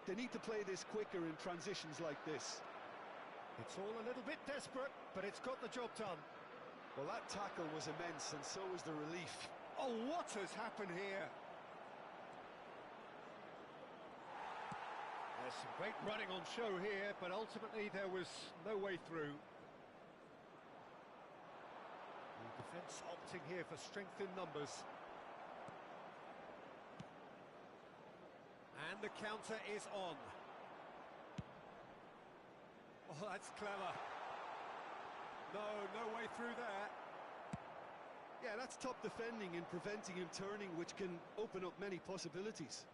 They need to play this quicker in transitions like this. It's all a little bit desperate, but it's got the job done. Well, that tackle was immense, and so was the relief. Oh, what has happened here? There's some great running on show here, but ultimately there was no way through. The defence opting here for strength in numbers. And the counter is on. Oh, that's clever. No way through there. Yeah, that's top defending and preventing him turning, which can open up many possibilities.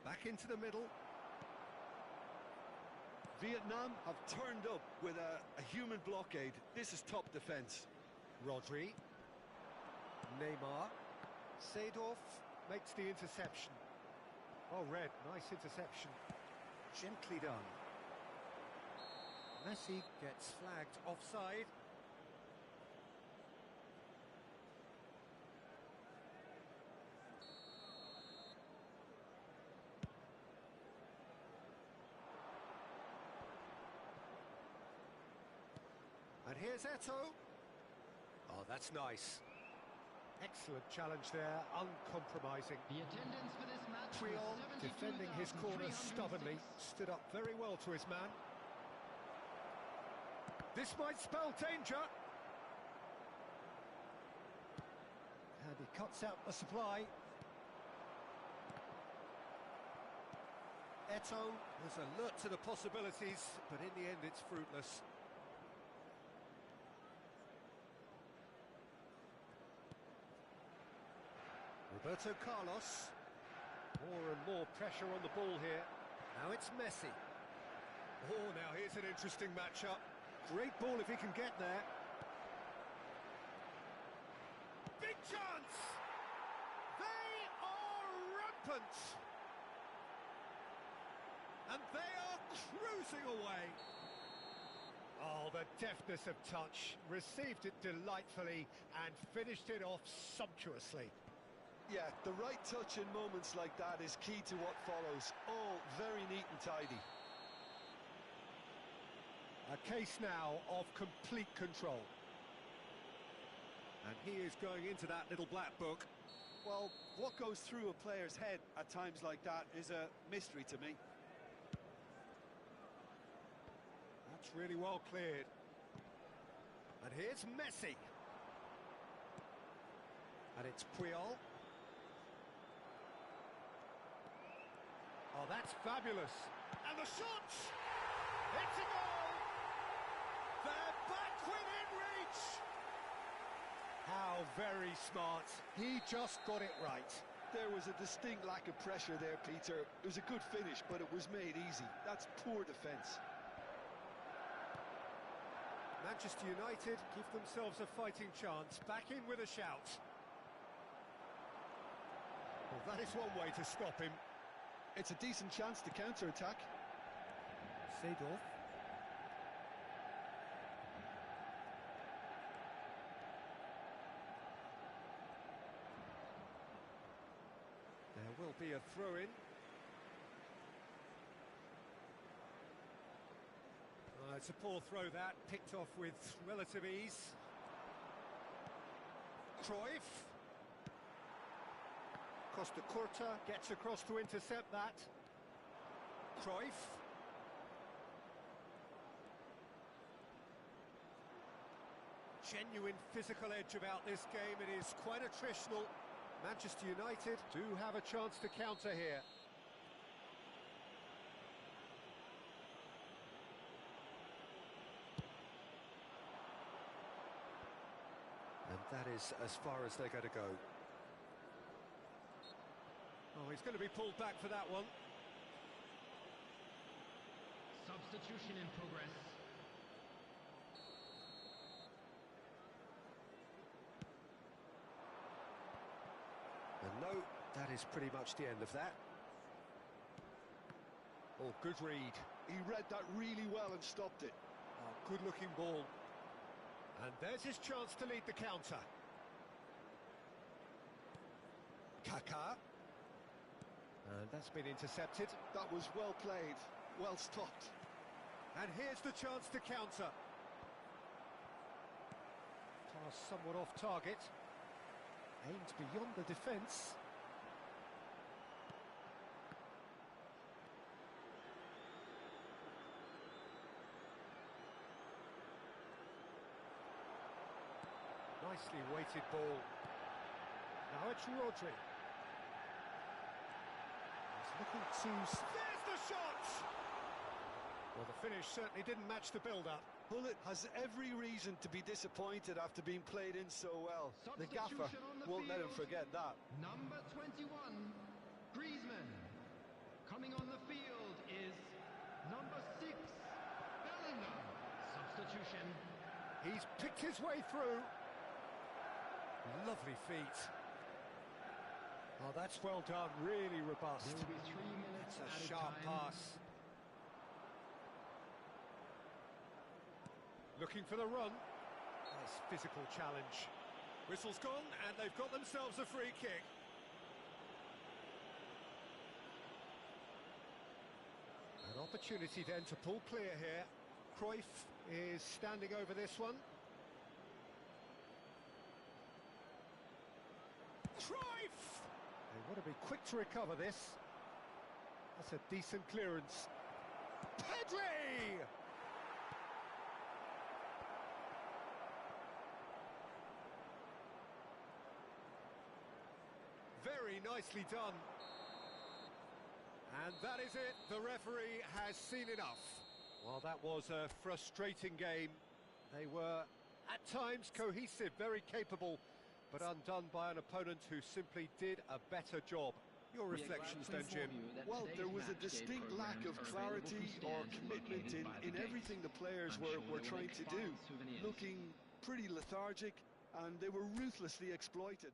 Back into the middle. Vietnam have turned up with a human blockade. This is top defence. Rodri. Neymar. Seedorf makes the interception. Oh, Red, nice interception. Gently done. Messi gets flagged offside. here's Eto'o. Oh, that's nice. Excellent challenge there, uncompromising. The attendance for this match was Puyol, defending his corner 72,306. stubbornly, stood up very well to his man. This might spell danger. And he cuts out the supply. Eto'o was alert to the possibilities, but in the end it's fruitless. Roberto Carlos. More and more pressure on the ball here. Now it's Messi. Oh, now here's an interesting matchup. Great ball if he can get there. Big chance! They are rampant! And they are cruising away. Oh, the deftness of touch. Received it delightfully and finished it off sumptuously. Yeah, the right touch in moments like that is key to what follows. All very neat and tidy. A case now of complete control. And he is going into that little black book. Well, what goes through a player's head at times like that is a mystery to me. That's really well cleared. And here's Messi. And it's Puyol. Oh, that's fabulous. And the shot! It's a goal! They're back within reach! How very smart. He just got it right. There was a distinct lack of pressure there, Peter. It was a good finish, but it was made easy. That's poor defence. Manchester United give themselves a fighting chance. Back in with a shout. Well, that is one way to stop him. It's a decent chance to counter-attack. Seedorf. There will be a throw-in. It's a poor throw that, picked off with relative ease. Cruyff. Costa Curta gets across to intercept that. Cruyff. Genuine physical edge about this game. It is quite attritional. Manchester United do have a chance to counter here. And that is as far as they're going to go. Oh, he's going to be pulled back for that one. Substitution in progress. And no, that is pretty much the end of that. Oh, good read. He read that really well and stopped it. Oh, good-looking ball. And there's his chance to lead the counter. Kaká. And that's been intercepted. That was well played, well stopped. And here's the chance to counter. Pass somewhat off target. Aimed beyond the defence. Nicely weighted ball. Now it's Rodri. He's looking to... There's the shot! Well, the finish certainly didn't match the build-up. Bullet has every reason to be disappointed after being played in so well. The gaffer Substitution on the won't let him field. forget that. Number 21, Griezmann. Coming on the field is number 6, Bellingham. Substitution. He's picked his way through. Lovely feet. Oh, that's well done, really robust. There will be 3 minutes It's a added sharp time. pass. Looking for the run. Nice physical challenge. Whistle's gone, and they've got themselves a free kick. An opportunity then to pull clear here. Cruyff is standing over this one. Cruyff! They want to be quick to recover this. That's a decent clearance. Pedri! Very nicely done. And that is it. The referee has seen enough. Well, that was a frustrating game. They were, at times, cohesive, very capable, but undone by an opponent who simply did a better job. Your reflections then, Jim? Well, there was a distinct lack of clarity or commitment in everything the players were trying to do. Looking pretty lethargic, and they were ruthlessly exploited.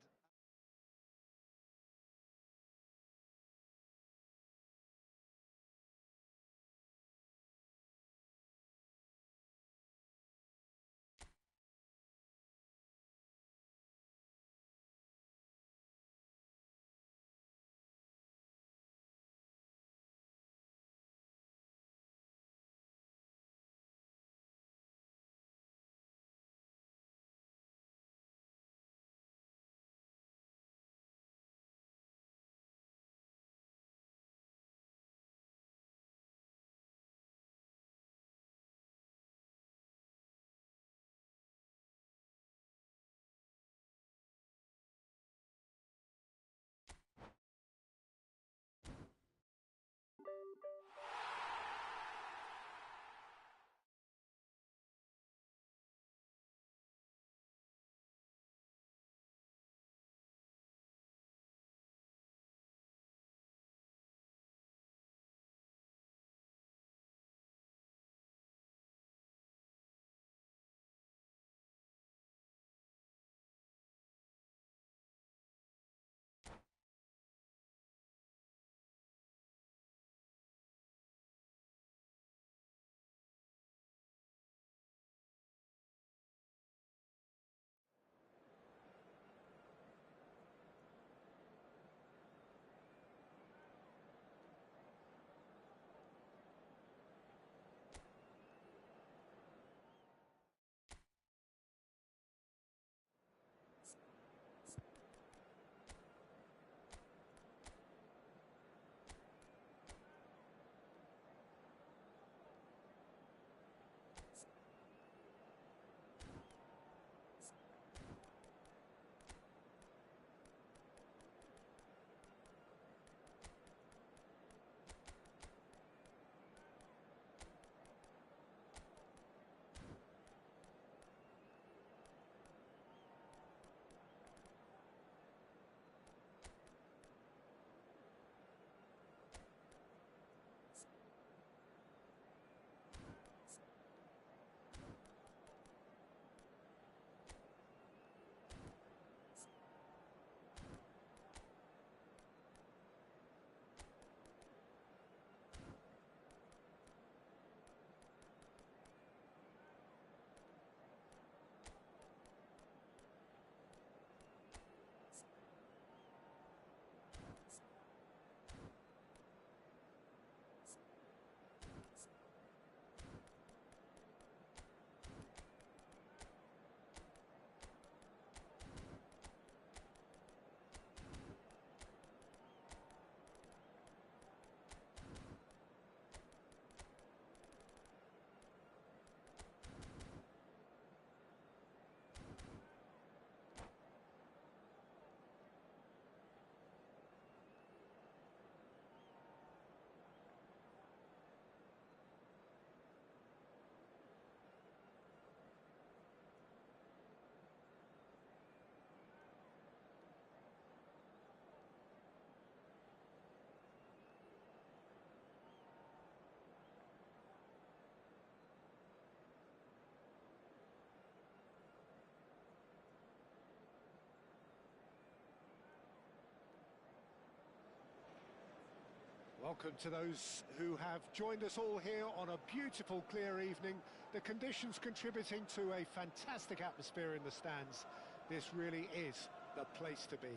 Welcome to those who have joined us all here on a beautiful, clear evening. The conditions contributing to a fantastic atmosphere in the stands. This really is the place to be.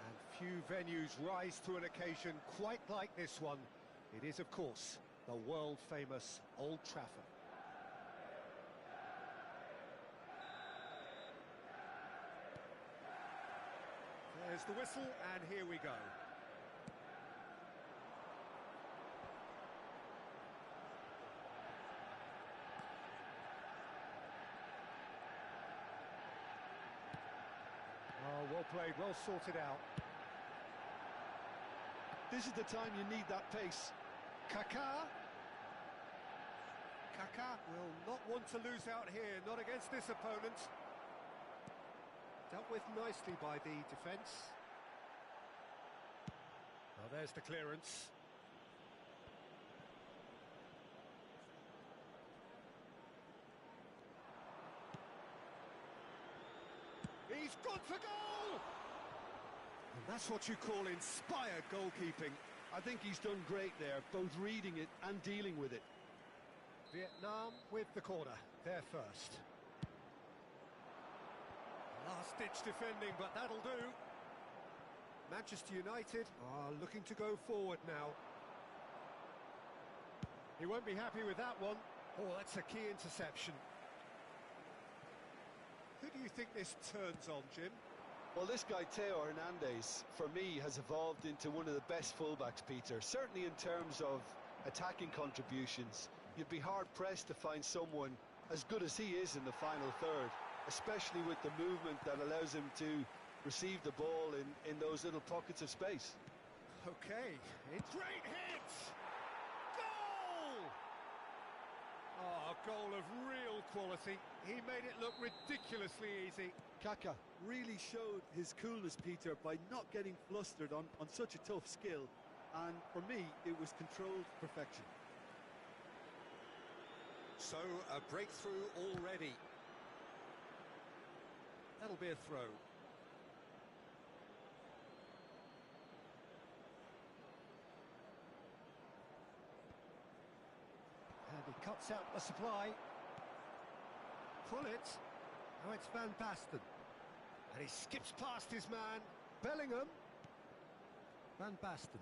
And few venues rise to an occasion quite like this one. It is, of course, the world-famous Old Trafford. There's the whistle, and here we go. Oh, well played, well sorted out. This is the time you need that pace. Kaká. Kaká will not want to lose out here, not against this opponent. Dealt with nicely by the defence. Well, there's the clearance. He's gone for goal! And that's what you call inspired goalkeeping. I think he's done great there, both reading it and dealing with it. Vietnam with the corner, they're first. Last-ditch defending, but that'll do. Manchester United are looking to go forward now. He won't be happy with that one. Oh, that's a key interception. Who do you think this turns on, Jim? Well, this guy, Theo Hernandez, for me, has evolved into one of the best fullbacks, Peter. Certainly in terms of attacking contributions. You'd be hard-pressed to find someone as good as he is in the final third, especially with the movement that allows him to receive the ball in those little pockets of space. Okay, it's great hit! Goal! Oh, a goal of real quality. He made it look ridiculously easy. Kaká really showed his coolness, Peter, by not getting flustered on such a tough skill. And for me, it was controlled perfection. So, a breakthrough already. That'll be a throw. And he cuts out the supply. Pull it. Now it's Van Basten. And he skips past his man. Bellingham. Van Basten.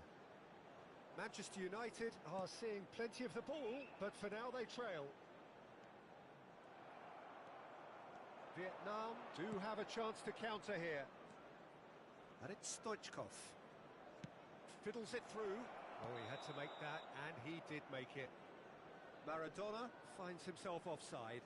Manchester United are seeing plenty of the ball, but for now they trail. Vietnam do have a chance to counter here. And it's Stoichkov. Fiddles it through. Oh, he had to make that, and he did make it. Maradona finds himself offside.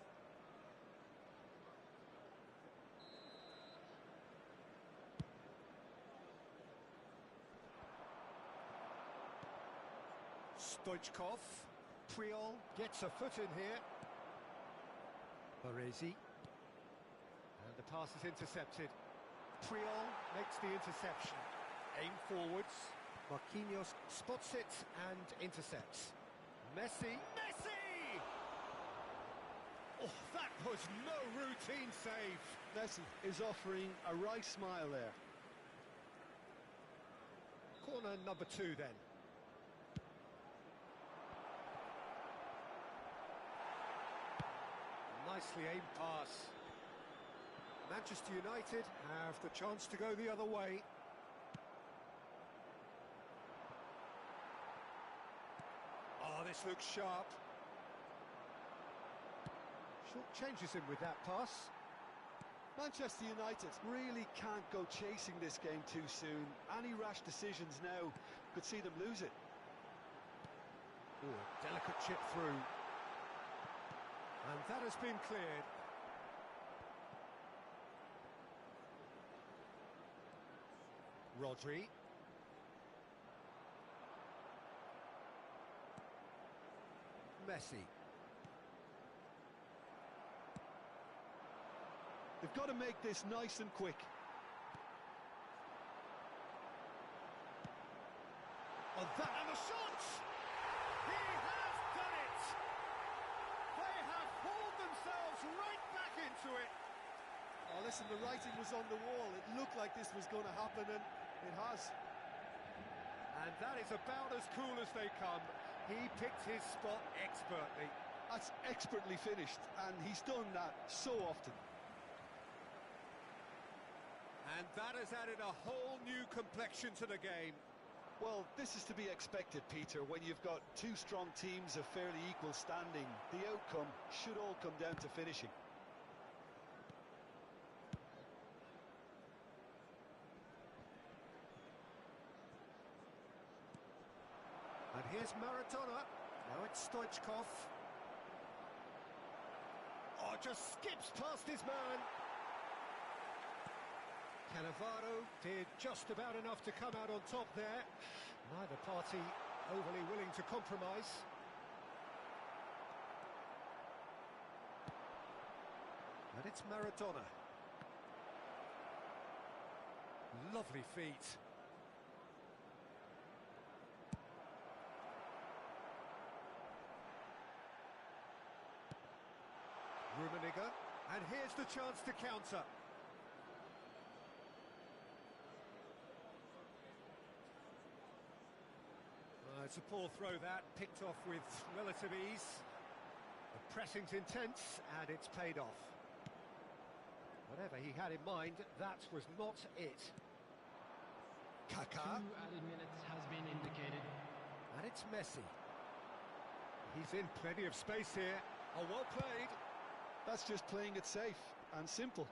Stoichkov. Puyol gets a foot in here. Baresi. And the pass is intercepted. Puyol makes the interception. Aim forwards. Marquinhos spots it and intercepts. Messi. Messi! Oh, that was no routine save. Messi is offering a right smile there. Corner number 2 then. Nicely aimed pass. Manchester United have the chance to go the other way. Oh, this looks sharp. Short changes him with that pass. Manchester United really can't go chasing this game too soon. Any rash decisions now could see them lose it. Ooh, delicate chip through. And that has been cleared. Rodri. Messi. They've got to make this nice and quick. On that, and the shot! He has done it! They have hauled themselves right back into it. Oh, listen, the writing was on the wall. It looked like this was going to happen, and it has. And that is about as cool as they come. He picked his spot expertly. That's expertly finished, and he's done that so often. And that has added a whole new complexion to the game. Well, this is to be expected, Peter, when you've got two strong teams of fairly equal standing. The outcome should all come down to finishing. Here's Maradona. Now it's Stoichkov. Oh, just skips past his man. Cannavaro did just about enough to come out on top there. Neither party overly willing to compromise. And it's Maradona. Lovely feet. Rummenigge, and here's the chance to counter. It's a poor throw that, picked off with relative ease. The pressing's intense, and it's paid off. Whatever he had in mind, that was not it. Kaká. 2 added minutes has been indicated. And it's Messi. He's in plenty of space here. Oh, well played. That's just playing it safe and simple.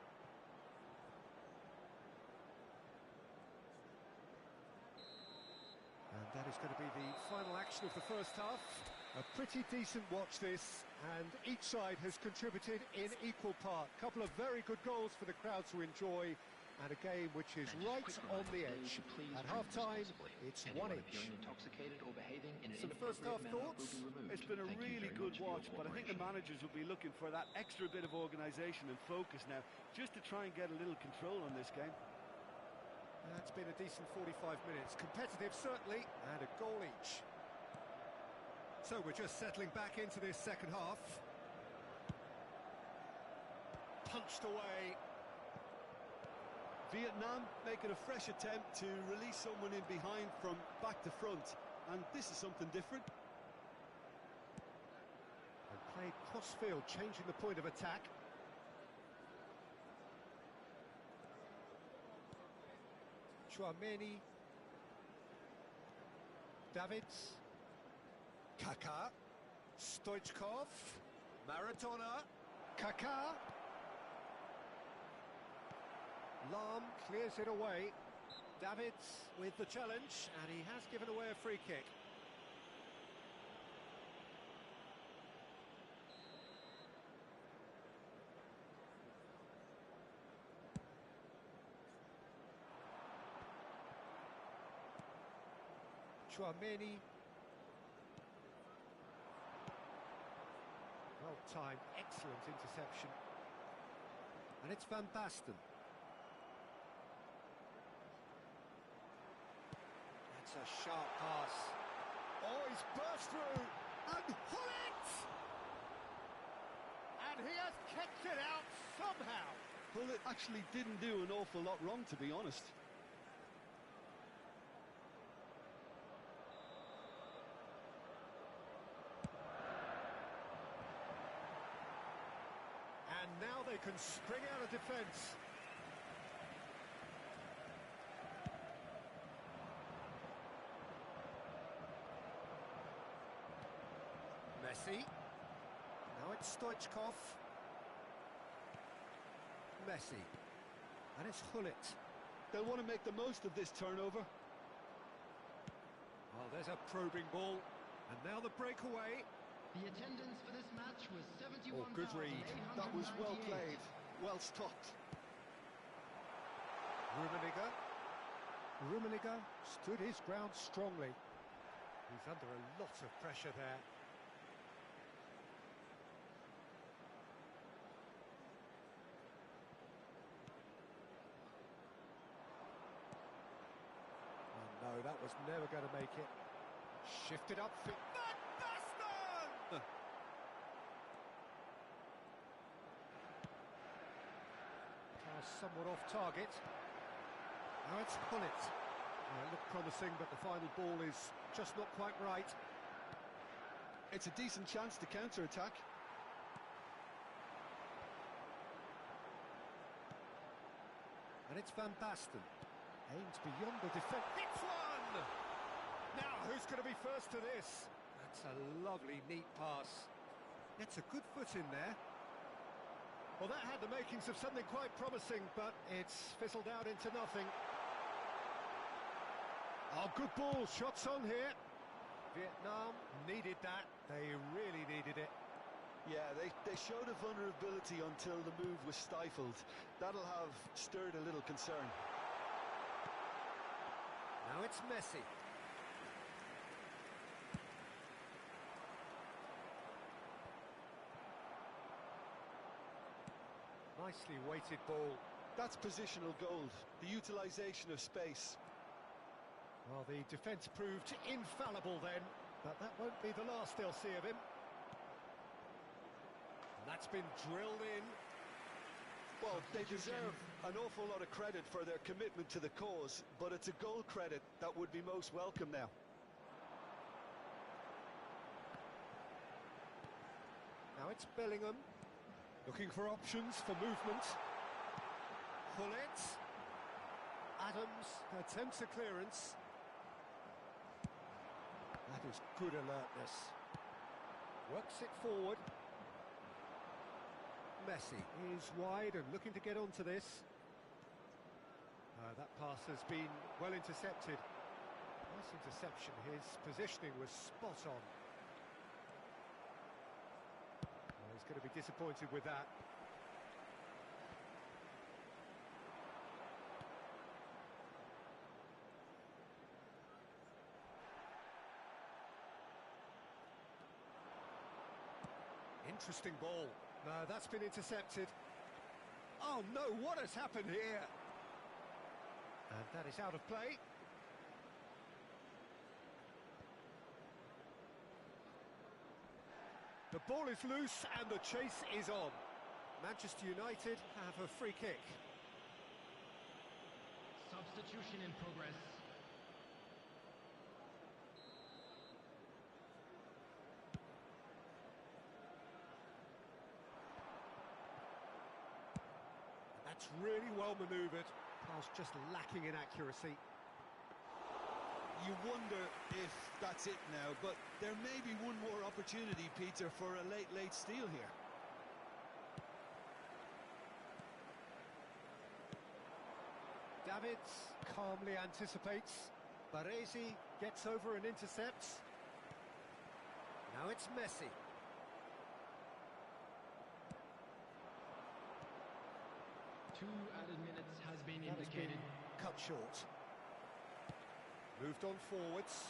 And that is going to be the final action of the first half. A pretty decent watch this, and each side has contributed in equal part. A couple of very good goals for the crowd to enjoy, and a game which is right on the edge. At half-time, it's 1-1. Intoxicated or behaving in an Some first half inappropriate manner thoughts? will be removed. It's been a Thank you really very good much for your watch, but I think the cooperation. managers will be looking for that extra bit of organisation and focus now, just to try and get a little control on this game. That's been a decent 45 minutes. Competitive, certainly, and a goal each. So we're just settling back into this second half. Punched away. Vietnam making a fresh attempt to release someone in behind from back to front, and this is something different. And played cross-field, changing the point of attack. Chouameni. Davids. Kaká. Stoichkov. Maradona. Kaká. Lahm clears it away. Davids with the challenge, and he has given away a free kick. Chouameni. Well timed, excellent interception. And it's Van Basten. That's a sharp pass. Oh, he's burst through, and Hullet! And he has kept it out somehow. Well, it actually didn't do an awful lot wrong, to be honest. And now they can spring out of defence. Messi. Now it's Stoichkov. Messi. And it's Hullet. They'll want to make the most of this turnover. Well, there's a probing ball. And now the breakaway. The attendance for this match was Oh, good read. That was well 71,898. played, well stopped. Rummenigge. Rummenigge stood his ground strongly. He's under a lot of pressure there. Oh no, that was never going to make it. Shifted up. Van Basten! Pass somewhat off target. Now it's Hullet. It looked promising, but the final ball is just not quite right. It's a decent chance to counter-attack. And it's Van Basten. Aims beyond the defence. Hits one! Now, who's going to be first to this? That's a lovely, neat pass. Gets a good foot in there. Well, that had the makings of something quite promising, but it's fizzled out into nothing. Oh, good ball. Shots on here. Vietnam needed that. They really needed it. Yeah, they showed a vulnerability until the move was stifled. That'll have stirred a little concern. Now it's Messi. Nicely weighted ball. That's positional gold, the utilisation of space. Well, the defence proved infallible then, but that won't be the last they'll see of him. And that's been drilled in. Well, they deserve an awful lot of credit for their commitment to the cause, but it's a goal credit that would be most welcome now. Now it's Bellingham, looking for options for movement. Gullit. Adams attempts a clearance. That is good alertness. Works it forward. Messi is wide and looking to get onto this. That pass has been well intercepted. Nice interception. His positioning was spot on. Well, he's going to be disappointed with that. Interesting ball. No, that's been intercepted. Oh no, what has happened here? And that is out of play. The ball is loose and the chase is on. Manchester United have a free kick. Substitution in progress. That's really well manoeuvred. Pass just lacking in accuracy. You wonder if that's it now, but there may be one more opportunity, Peter, for a late steal here. Davids calmly anticipates. Baresi gets over and intercepts. Now it's Messi. Two added minutes has been That has indicated. been cut short. Moved on forwards.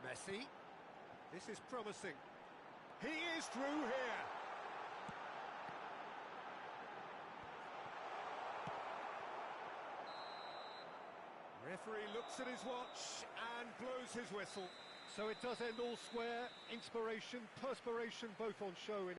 Messi. This is promising. He is through here. Referee looks at his watch and blows his whistle. So it does end all square. Inspiration, perspiration, both on show in